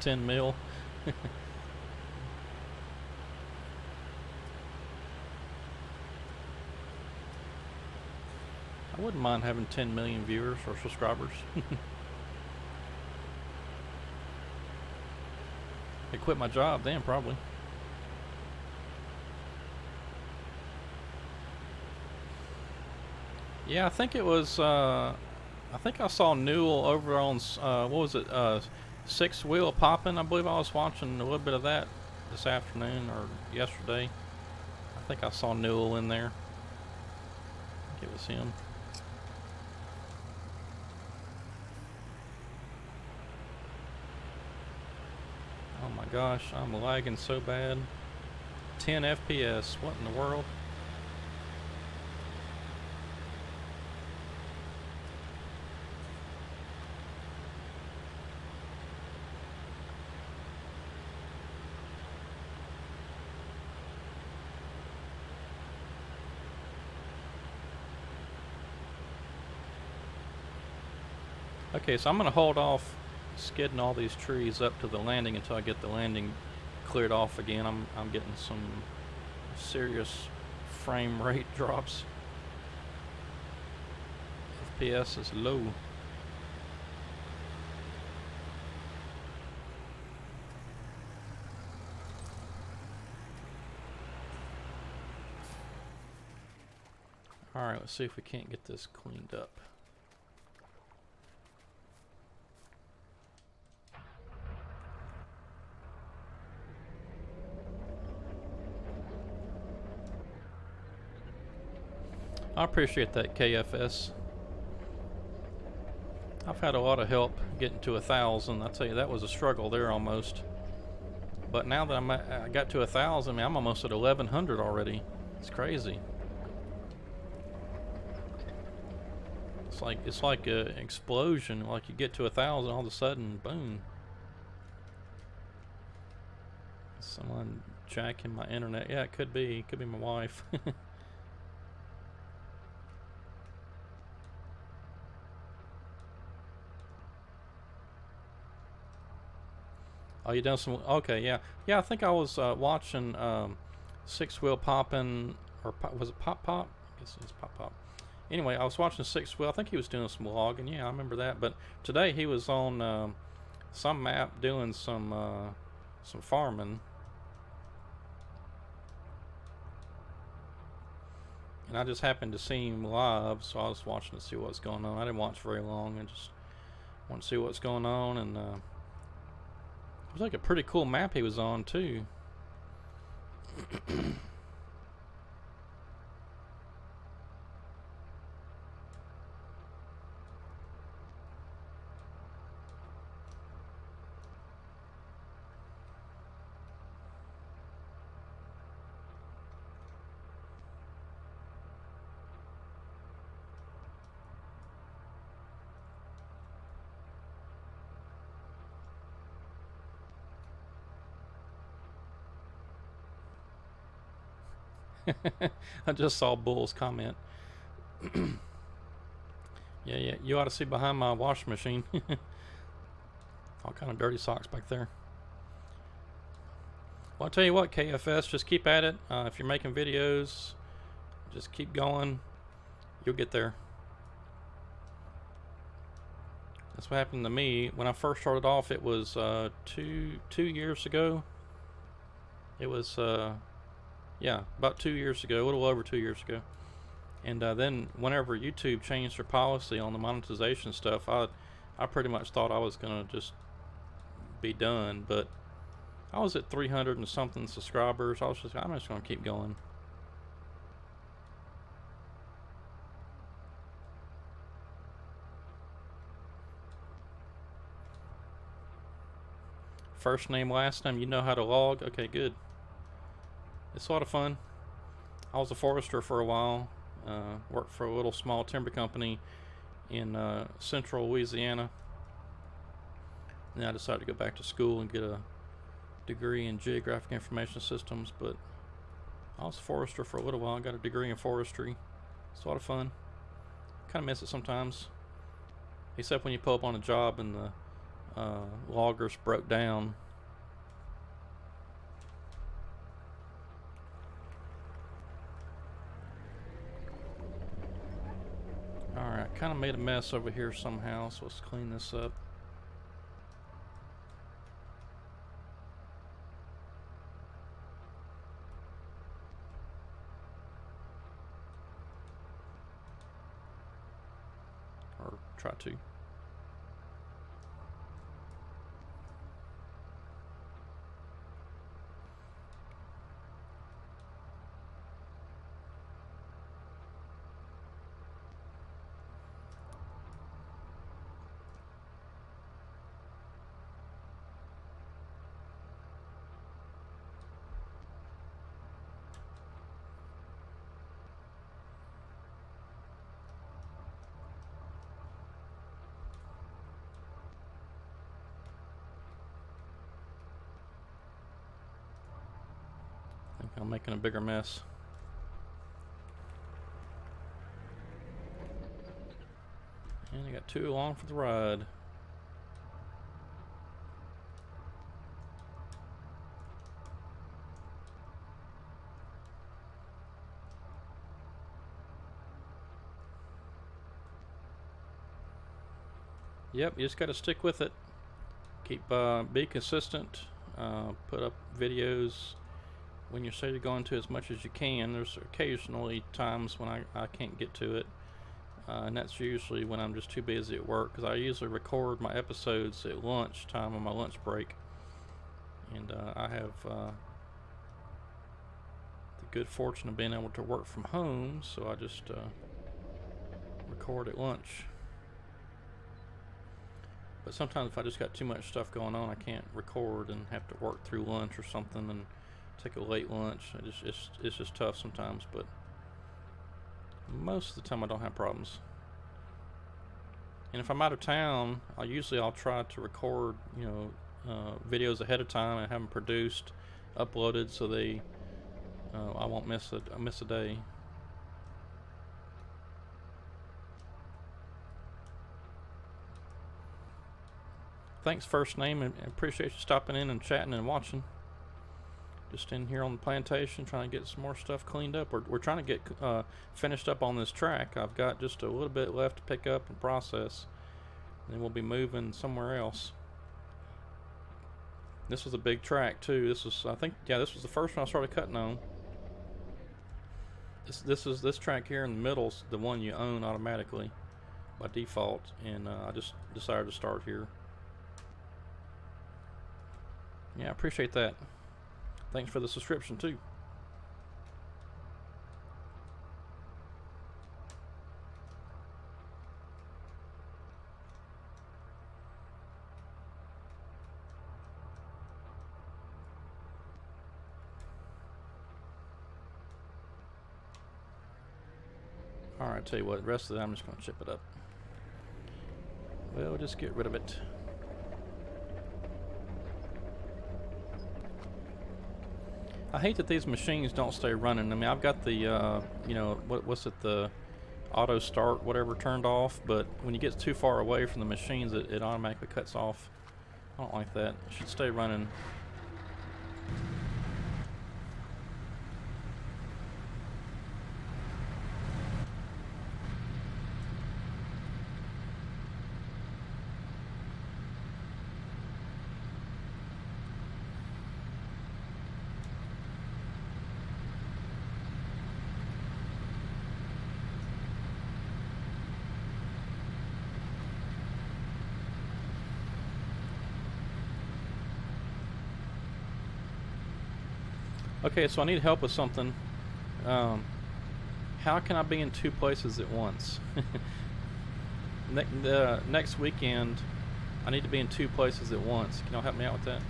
A: Ten mil. I wouldn't mind having 10 million viewers or subscribers. I quit my job then, probably. Yeah, I think it was, I think I saw Newell over on, what was it, Six Wheel Poppin'. I believe I was watching a little bit of that this afternoon or yesterday. I think I saw Newell in there. I think it was him. Oh my gosh, I'm lagging so bad. 10 FPS, what in the world? Okay, so I'm going to hold off skidding all these trees up to the landing until I get the landing cleared off again. I'm getting some serious frame rate drops. FPS is low. Alright, let's see if we can't get this cleaned up. I appreciate that, KFS. I've had a lot of help getting to 1,000. I tell you, that was a struggle there almost. But now that I got to 1,000, I mean, I'm almost at 1,100 already. It's crazy. It's like an explosion. Like you get to 1,000, all of a sudden, boom. Someone jacking my internet. Yeah, it could be. It could be my wife. Oh, you done some? Okay, yeah, yeah. I think I was watching Six Wheel Poppin', or was it Pop Pop? I guess it's Pop Pop. Anyway, I was watching Six Wheel. I think he was doing some logging. Yeah, I remember that. But today he was on some map doing some farming, and I just happened to see him live, so I was watching to see what's going on. I didn't watch very long. I just wanted to see what's going on, and it was like a pretty cool map he was on too. I just saw Bull's comment. Yeah, you ought to see behind my washing machine. All kind of dirty socks back there. Well, I'll tell you what, KFS, just keep at it. If you're making videos, just keep going. You'll get there. That's what happened to me when I first started off. It was two years ago. It was Yeah, about 2 years ago, a little over 2 years ago. And then whenever YouTube changed their policy on the monetization stuff, I pretty much thought I was gonna just be done. But I was at 300 and something subscribers. I'm just gonna keep going. First name, last name. You know how to log. Okay, good. It's a lot of fun. I was a forester for a while. Worked for a little small timber company in central Louisiana. And I decided to go back to school and get a degree in geographic information systems. But I was a forester for a little while. I got a degree in forestry. It's a lot of fun. Kind of miss it sometimes. Except when you pull up on a job and the loggers broke down. Alright, kind of made a mess over here somehow, so let's clean this up. Or try to. I think I'm making a bigger mess. And I got two along for the ride. Yep, you just got to stick with it. Keep be consistent. Put up videos when you say you're going to as much as you can. There's occasionally times when I can't get to it. And that's usually when I'm just too busy at work, because I usually record my episodes at lunch time on my lunch break. And I have the good fortune of being able to work from home, so I just record at lunch. But sometimes if I just got too much stuff going on, I can't record and have to work through lunch or something and take a late lunch. It's just tough sometimes, but most of the time I don't have problems. And if I'm out of town, I'll try to record, videos ahead of time and have them produced, uploaded, so I won't miss a day. Thanks, First Name, and appreciate you stopping in and chatting and watching. Just in here on the plantation trying to get some more stuff cleaned up. We're trying to get finished up on this track. I've got just a little bit left to pick up and process. Then we'll be moving somewhere else. This was a big track too. This was the first one I started cutting on. This track here in the middle's the one you own automatically by default, and I just decided to start here. Yeah, I appreciate that. Thanks for the subscription too. Alright, tell you what, the rest of that I'm just going to chip it up. Well, just get rid of it. I hate that these machines don't stay running. I mean, I've got the, the auto start, whatever, turned off, but when you get too far away from the machines, it automatically cuts off. I don't like that. It should stay running. Okay, so I need help with something. Um, how can I be in two places at once? Next weekend, I need to be in two places at once. Can y'all help me out with that?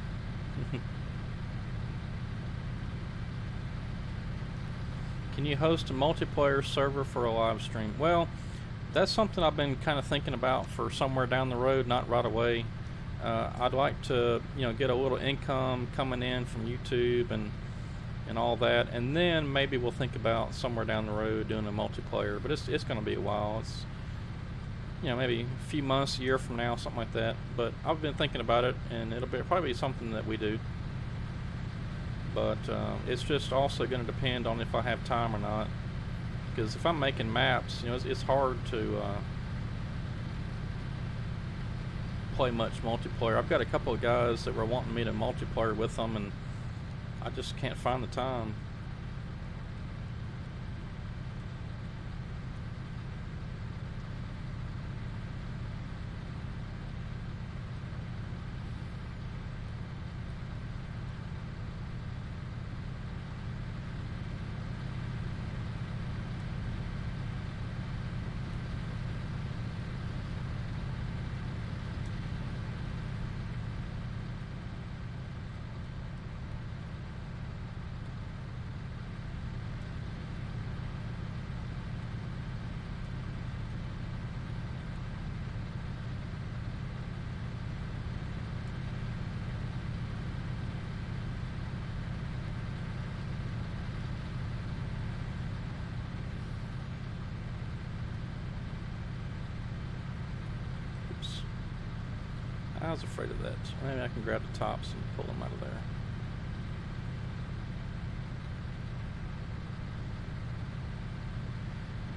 A: Can you host a multiplayer server for a live stream? Well, that's something I've been kind of thinking about for somewhere down the road, not right away. I'd like to, get a little income coming in from YouTube and all that, and then maybe we'll think about somewhere down the road doing a multiplayer. But it's going to be a while. It's maybe a few months, a year from now, something like that. But I've been thinking about it, and it'll probably be something that we do. But it's just also going to depend on if I have time or not. Because if I'm making maps, it's hard to play much multiplayer. I've got a couple of guys that were wanting me to multiplayer with them, and I just can't find the time. Oops. I was afraid of that. Maybe I can grab the tops and pull them out of there.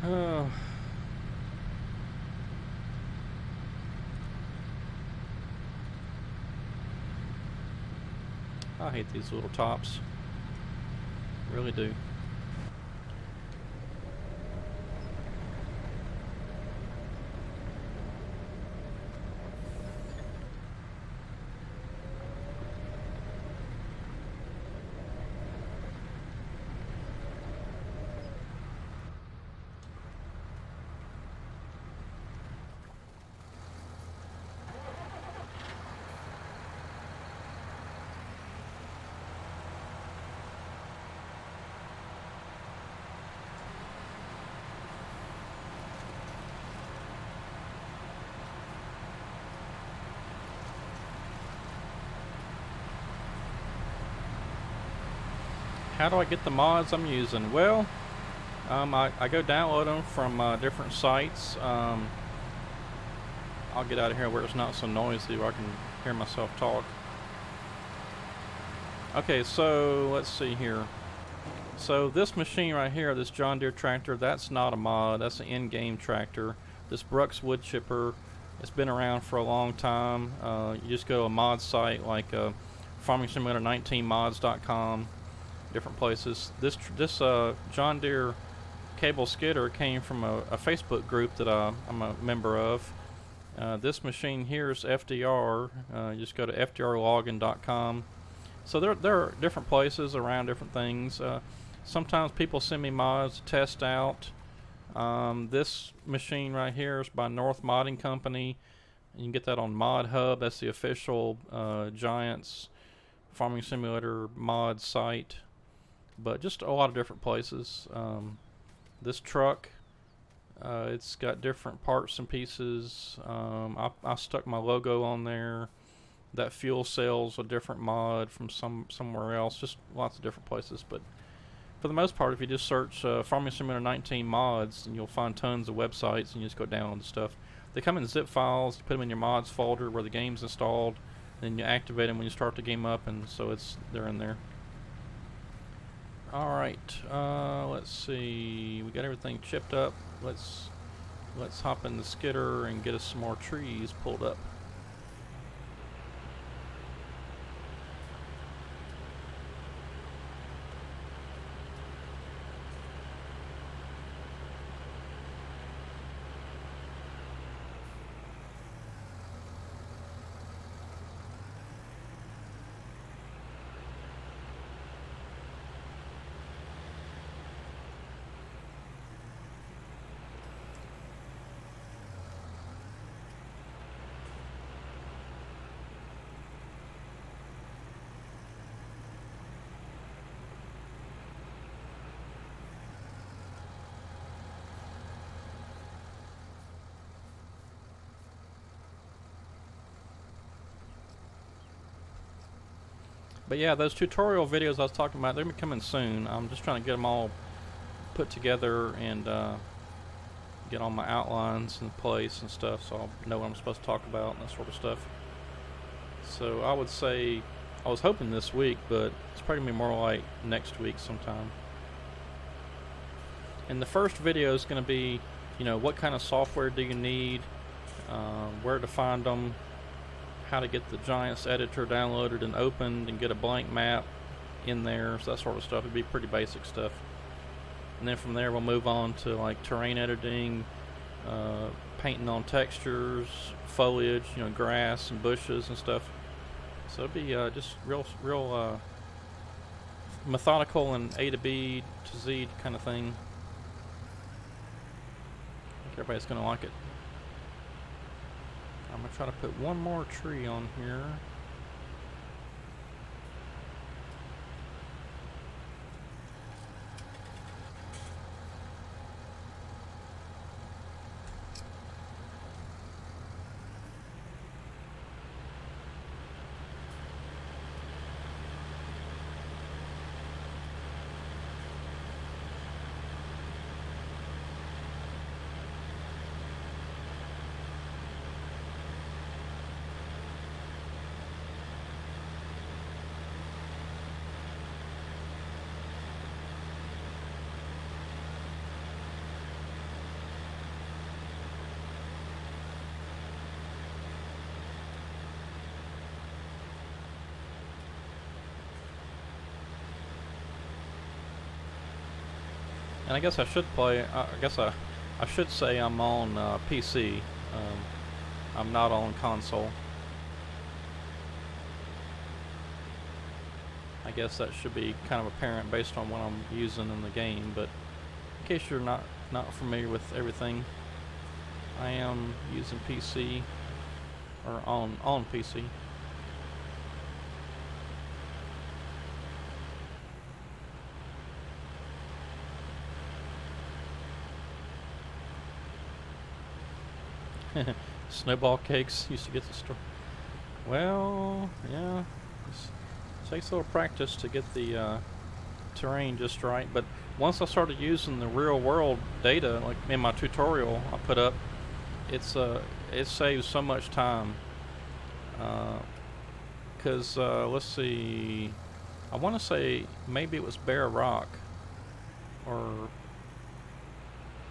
A: Oh. I hate these little tops. Really do. How do I get the mods I'm using? Well, I go download them from different sites. I'll get out of here where it's not so noisy, where I can hear myself talk. Okay, so let's see here. So this machine right here, this John Deere tractor, that's not a mod. That's an in-game tractor. This Brooks wood chipper, it's been around for a long time. You just go to a mod site like Farming Simulator 19mods.com. Different places. This John Deere cable skidder came from a Facebook group that I'm a member of. This machine here is FDR. Just go to fdrlogin.com. So there are different places around different things. Sometimes people send me mods to test out. This machine right here is by North Modding Company. You can get that on Mod Hub. That's the official Giants Farming Simulator mod site. But just a lot of different places. This truck, it's got different parts and pieces. I stuck my logo on there. That fuel cell's a different mod from somewhere else. Just lots of different places. But for the most part, if you just search Farming Simulator 19 mods, and you'll find tons of websites, and you just go download the stuff. They come in zip files. You put them in your mods folder where the game's installed. Then you activate them when you start the game up, and so they're in there. Alright, let's see. We got everything chipped up. Let's hop in the skidder and get us some more trees pulled up. But yeah, those tutorial videos I was talking about, they're coming soon. I'm just trying to get them all put together and get all my outlines in place and stuff, so I'll know what I'm supposed to talk about and that sort of stuff. So I would say, I was hoping this week, but it's probably going to be more like next week sometime. And the first video is going to be, what kind of software do you need, where to find them, how to get the Giants editor downloaded and opened and get a blank map in there, so that sort of stuff. It'd be pretty basic stuff. And then from there we'll move on to like terrain editing, painting on textures, foliage, grass and bushes and stuff. So it'd be just real methodical and A to B to Z kind of thing. I think everybody's gonna like it. I'm gonna try to put one more tree on here. And I guess I should I should say I'm on PC. I'm not on console. I guess that should be kind of apparent based on what I'm using in the game, but in case you're not familiar with everything, I am using PC, or on PC. Snowball cakes used to get the store. Well, yeah, it takes a little practice to get the terrain just right. But once I started using the real world data, like in my tutorial I put up, it saves so much time. Cause let's see, I want to say maybe it was Bear Rock, or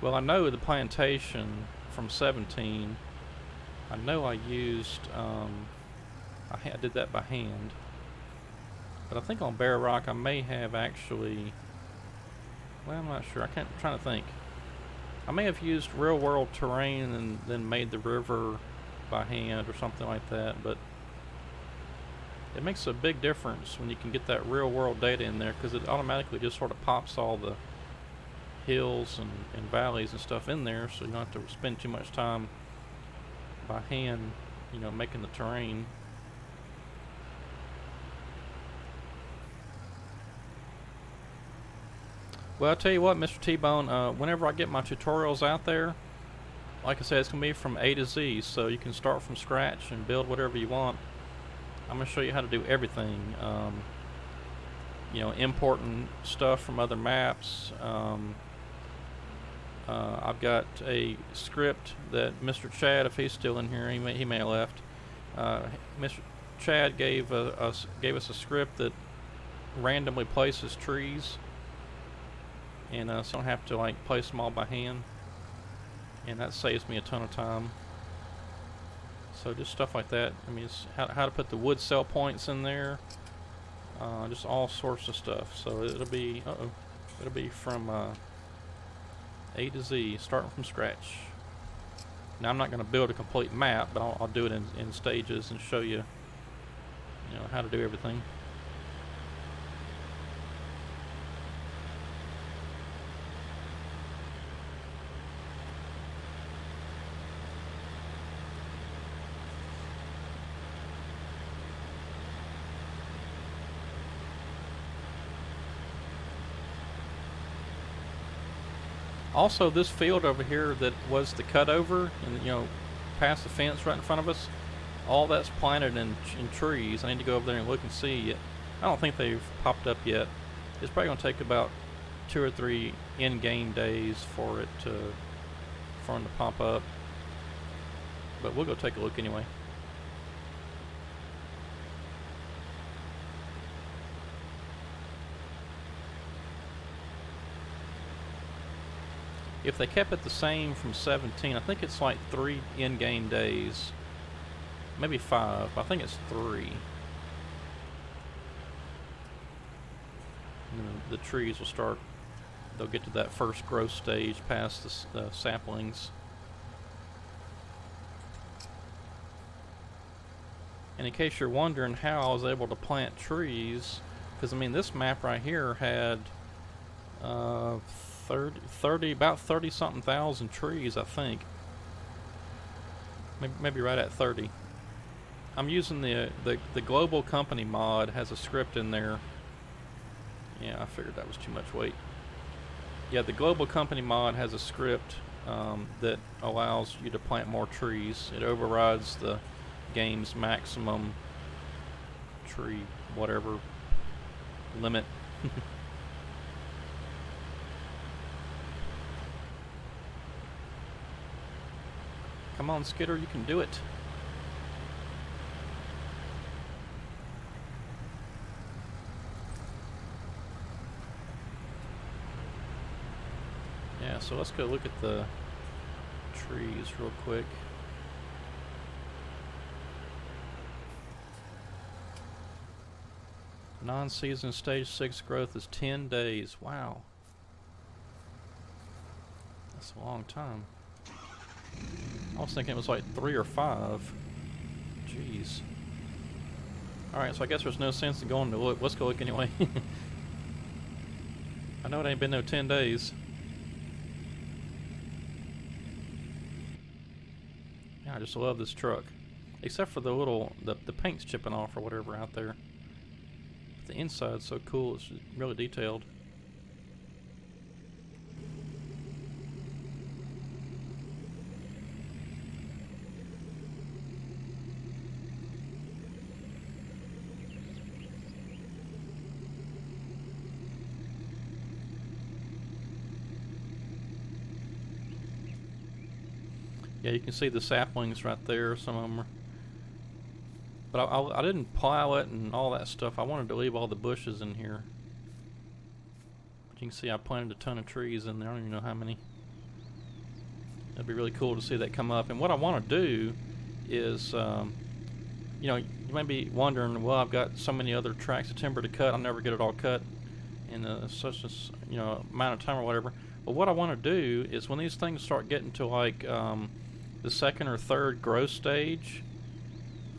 A: well, I know the Plantation from 17. I know I used I did that by hand, but I think on Bear Rock I may have actually, well, I'm not sure, I'm trying to think. I may have used real world terrain and then made the river by hand or something like that, but it makes a big difference when you can get that real world data in there, because it automatically just sort of pops all the hills and valleys and stuff in there, so you don't have to spend too much time by hand, making the terrain. Well, I'll tell you what, Mr. T-Bone, whenever I get my tutorials out there, like I said, it's going to be from A to Z, so you can start from scratch and build whatever you want. I'm going to show you how to do everything. Importing stuff from other maps. I've got a script that Mr. Chad, if he's still in here, he may have left. Mr. Chad gave us a script that randomly places trees, and so I don't have to like place them all by hand, and that saves me a ton of time. So just stuff like that. I mean, it's how to put the wood cell points in there, just all sorts of stuff. So it'll be from A to Z, starting from scratch. Now I'm not going to build a complete map, but I'll do it in stages and show you, how to do everything. Also, this field over here that was the cutover, and past the fence right in front of us, all that's planted in trees. I need to go over there and look and see it. I don't think they've popped up yet. It's probably going to take about 2 or 3 in-game days for them to pop up. But we'll go take a look anyway. If they kept it the same from 17, I think it's like 3 in-game days. Maybe 5, but I think it's 3. And then the trees will start, they'll get to that first growth stage past the saplings. And in case you're wondering how I was able to plant trees, because I mean this map right here had 30 about 30 something thousand trees, I think. Maybe right at 30. I'm using the global company mod, has a script in there. Yeah, I figured that was too much weight. Yeah, the global company mod has a script that allows you to plant more trees. It overrides the game's maximum tree whatever limit. Come on, Skidder, you can do it. Yeah, so let's go look at the trees real quick. Non-season stage 6 growth is 10 days. Wow. That's a long time. I was thinking it was like 3 or 5. Jeez. Alright, so I guess there's no sense in going to look. Let's go look anyway. I know it ain't been no 10 days. Yeah, I just love this truck. Except for the little, the paint's chipping off or whatever out there. But the inside's so cool, it's really detailed. Yeah, you can see the saplings right there. Some of them are. But I didn't plow it and all that stuff. I wanted to leave all the bushes in here. But you can see I planted a ton of trees in there. I don't even know how many. It'd be really cool to see that come up. And what I want to do is, you know, you may be wondering, well, I've got so many other tracts of timber to cut. I'll never get it all cut in such a amount of time or whatever. But what I want to do is when these things start getting to like the second or third growth stage,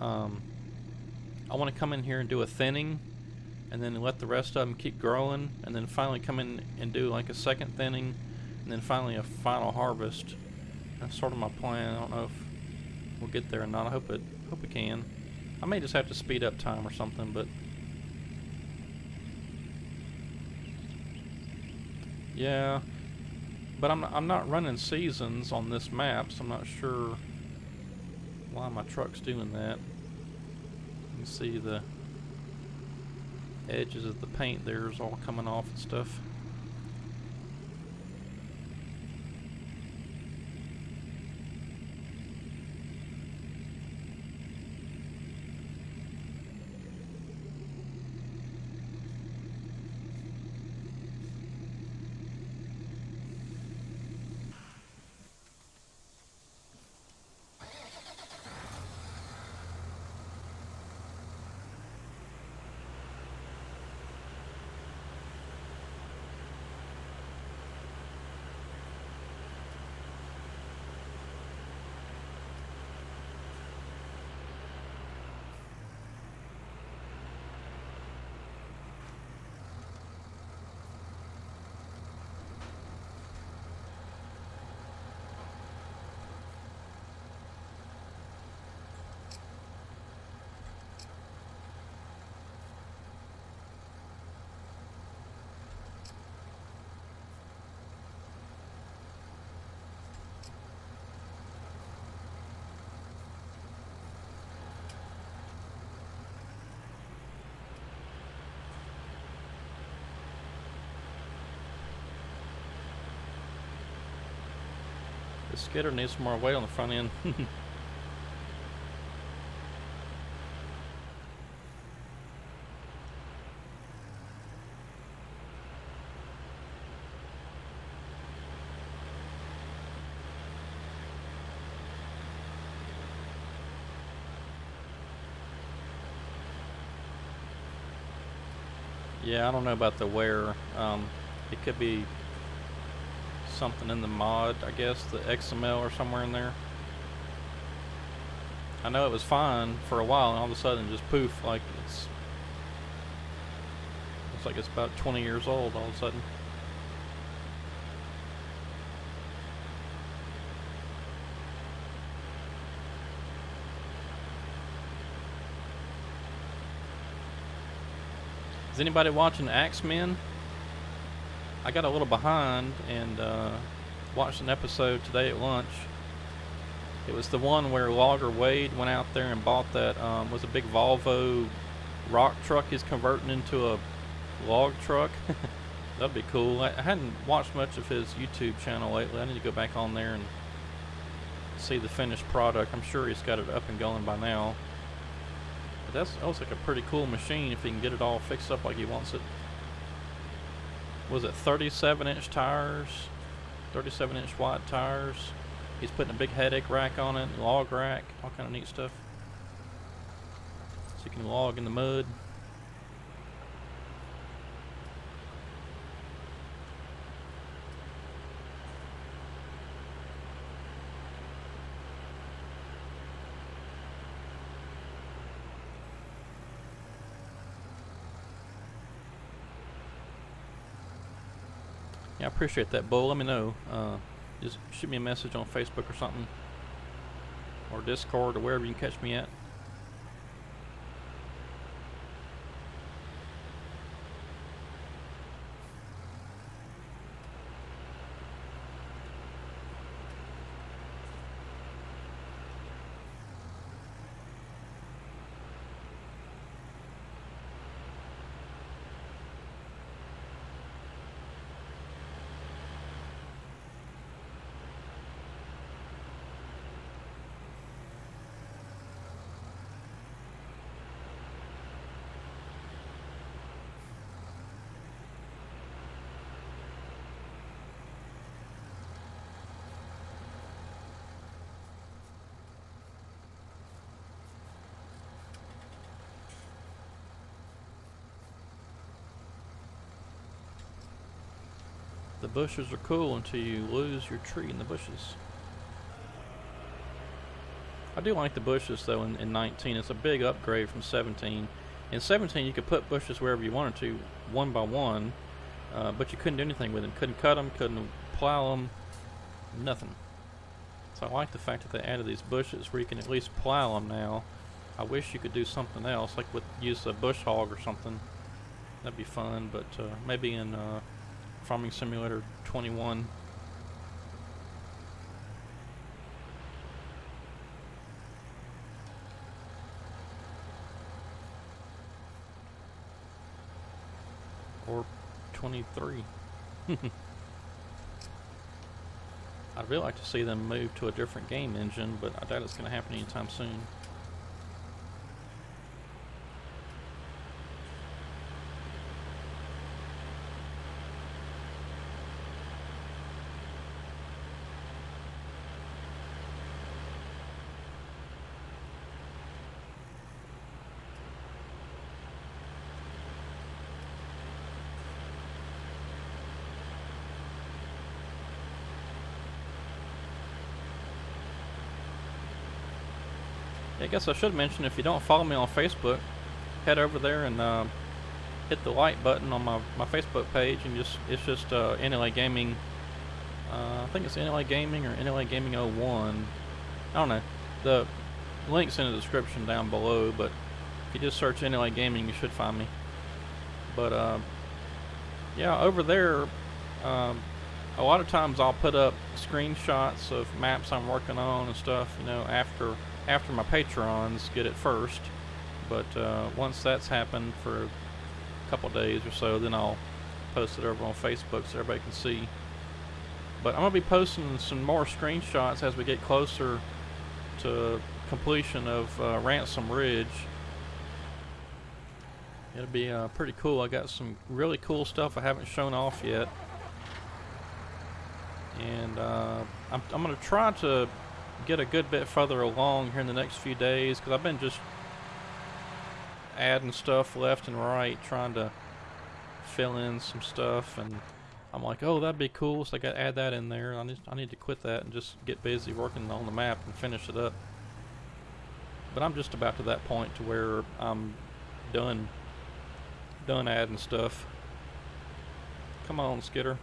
A: I want to come in here and do a thinning and then let the rest of them keep growing and then finally come in and do like a second thinning and then finally a final harvest. That's sort of my plan. I don't know if we'll get there or not. I hope we can. I may just have to speed up time or something, but yeah. But I'm not running seasons on this map, so I'm not sure why my truck's doing that. You can see the edges of the paint there is all coming off and stuff. The skidder needs some more weight on the front end. Yeah, I don't know about the wear. It could be something in the mod, I guess, the XML or somewhere in there. I know it was fine for a while, and all of a sudden just poof, like looks like it's about 20 years old all of a sudden. Is anybody watching Axemen? I got a little behind and watched an episode today at lunch. It was the one where Logger Wade went out there and bought that, was a big Volvo rock truck he's converting into a log truck. That'd be cool. I hadn't watched much of his YouTube channel lately. I need to go back on there and see the finished product. I'm sure he's got it up and going by now. But that looks like a pretty cool machine if he can get it all fixed up like he wants it. Was it 37-inch tires? 37-inch wide tires. He's putting a big headache rack on it, log rack, all kind of neat stuff. So you can log in the mud. Yeah, I appreciate that, Bull. Let me know. Just shoot me a message on Facebook or something, or Discord, or wherever you can catch me at. The bushes are cool until you lose your tree in the bushes. I do like the bushes though in 19. It's a big upgrade from 17. In 17 you could put bushes wherever you wanted to, one by one, but you couldn't do anything with them. Couldn't cut them, couldn't plow them, nothing. So I like the fact that they added these bushes where you can at least plow them now. I wish you could do something else, like use a bush hog or something. That'd be fun, but maybe in Farming Simulator 21. Or 23. I'd really like to see them move to a different game engine, but I doubt it's going to happen anytime soon. I guess I should mention, if you don't follow me on Facebook, head over there and hit the like button on my Facebook page, and it's just NLA Gaming. I think it's NLA Gaming or NLA Gaming 01. I don't know. The link's in the description down below, but if you just search NLA Gaming, you should find me. But yeah, over there, a lot of times I'll put up screenshots of maps I'm working on and stuff, you know, after my patrons get it first. But once that's happened for a couple days or so, then I'll post it over on Facebook so everybody can see. But I'm gonna be posting some more screenshots as we get closer to completion of Ransom Ridge. It'll be pretty cool. I got some really cool stuff I haven't shown off yet, and I'm gonna try to get a good bit further along here in the next few days, because I've been just adding stuff left and right, trying to fill in some stuff, and I'm like, oh, that'd be cool, so I gotta add that in there. I need to quit that and just get busy working on the map and finish it up. But I'm just about to that point to where I'm done adding stuff. Come on, Skitter.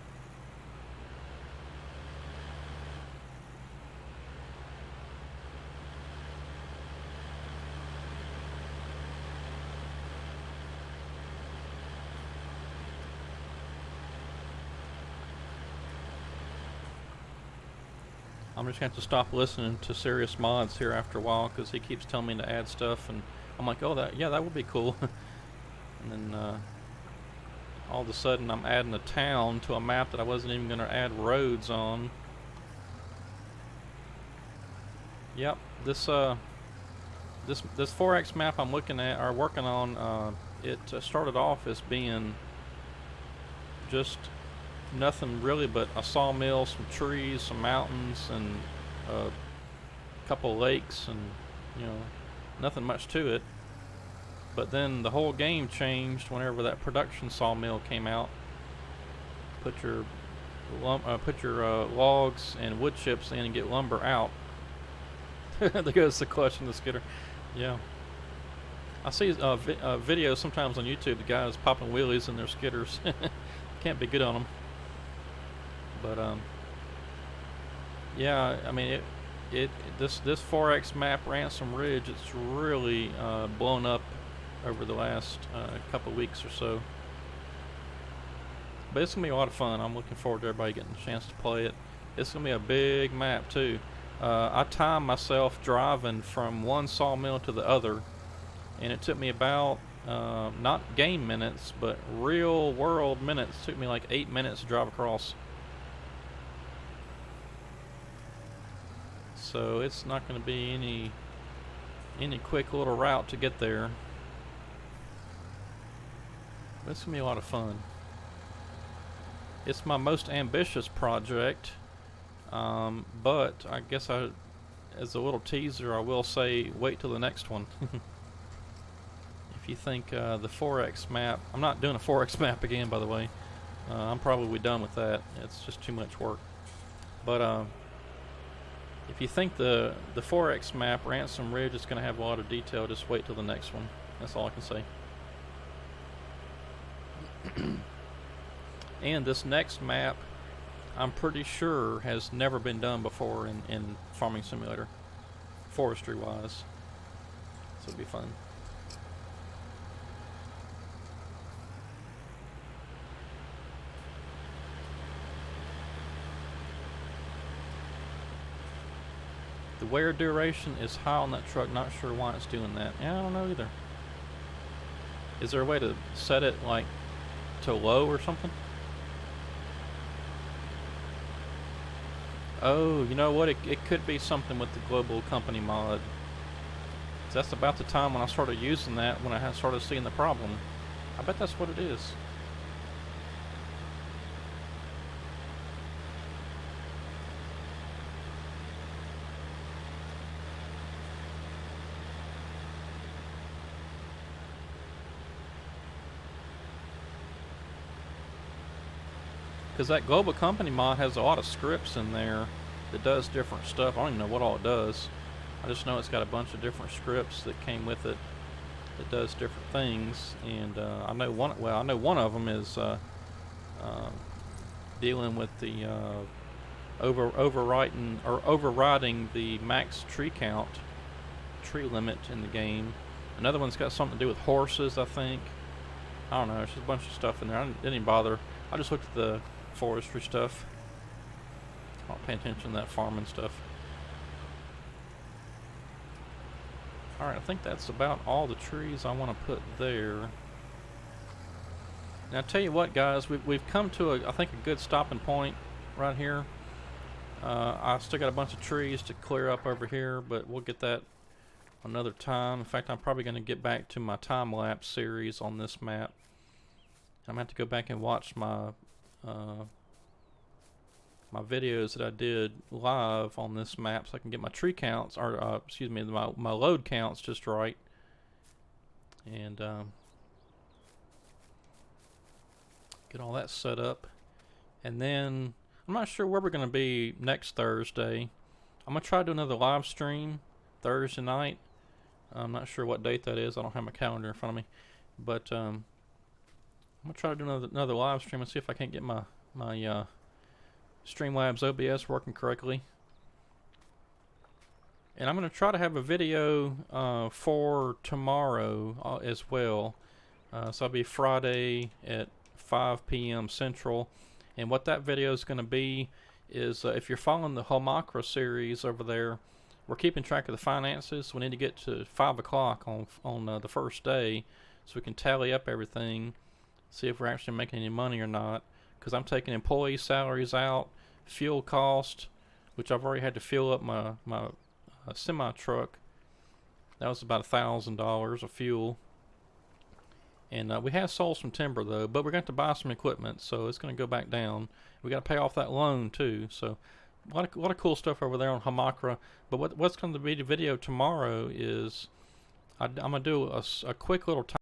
A: I'm just going to have to stop listening to Serious Mods here after a while, because he keeps telling me to add stuff, and I'm like, oh, that would be cool. And then all of a sudden I'm adding a town to a map that I wasn't even going to add roads on. Yep, this 4X map I'm looking at, or working on, it started off as being just nothing really but a sawmill, some trees, some mountains, and a couple lakes, and nothing much to it. But then the whole game changed whenever that production sawmill came out. Put your logs and wood chips in and get lumber out. There goes the question, the Skitter. Yeah, I see videos sometimes on YouTube. The guys popping wheelies in their skitters. Can't be good on them. But yeah, I mean this 4X map, Ransom Ridge, it's really blown up over the last couple weeks or so. But it's gonna be a lot of fun. I'm looking forward to everybody getting a chance to play it. It's gonna be a big map too. I timed myself driving from one sawmill to the other, and it took me about not game minutes, but real world minutes. It took me like 8 minutes to drive across. So it's not going to be any quick little route to get there. But it's going to be a lot of fun. It's my most ambitious project, but I guess as a little teaser, I will say wait till the next one. If you think the 4X map, I'm not doing a 4X map again, by the way. I'm probably done with that. It's just too much work. But if you think the 4X map, Ransom Ridge, is going to have a lot of detail, just wait till the next one. That's all I can say. And this next map, I'm pretty sure, has never been done before in Farming Simulator, forestry-wise. So it'll be fun. The wear duration is high on that truck. Not sure why it's doing that. Yeah, I don't know either. Is there a way to set it like to low or something? Oh, you know what? It could be something with the global company mod. That's about the time when I started using that, when I started seeing the problem. I bet that's what it is. Because that global company mod has a lot of scripts in there that does different stuff. I don't even know what all it does. I just know it's got a bunch of different scripts that came with it that does different things. And I know one. Well, I know one of them is dealing with the overriding the max tree limit in the game. Another one's got something to do with horses, I think. I don't know. There's just a bunch of stuff in there. I didn't even bother. I just looked at the forestry stuff. I don't pay attention to that farming stuff. Alright, I think that's about all the trees I want to put there. Now, I tell you what, guys, we've come to I think a good stopping point right here. I still got a bunch of trees to clear up over here, but we'll get that another time. In fact, I'm probably going to get back to my time-lapse series on this map. I'm going to have to go back and watch my my videos that I did live on this map so I can get my tree counts, or excuse me, my load counts just right. And get all that set up. And then I'm not sure where we're going to be next Thursday. I'm going to try to do another live stream Thursday night. I'm not sure what date that is. I don't have my calendar in front of me. But I'm going to try to do another live stream and see if I can't get my Streamlabs OBS working correctly. And I'm going to try to have a video for tomorrow as well. So it'll be Friday at 5 p.m. Central. And what that video is going to be is if you're following the Homacra series over there, we're keeping track of the finances. We need to get to 5 o'clock on the first day so we can tally up everything, see if we're actually making any money or not. Because I'm taking employee salaries out, fuel cost, which I've already had to fuel up my semi truck. That was about $1,000 of fuel. And we have sold some timber though, but we're going to buy some equipment, so it's going to go back down. We got to pay off that loan too. So a lot of cool stuff over there on Homacra. But what's going to be the video tomorrow is I'm going to do a quick little time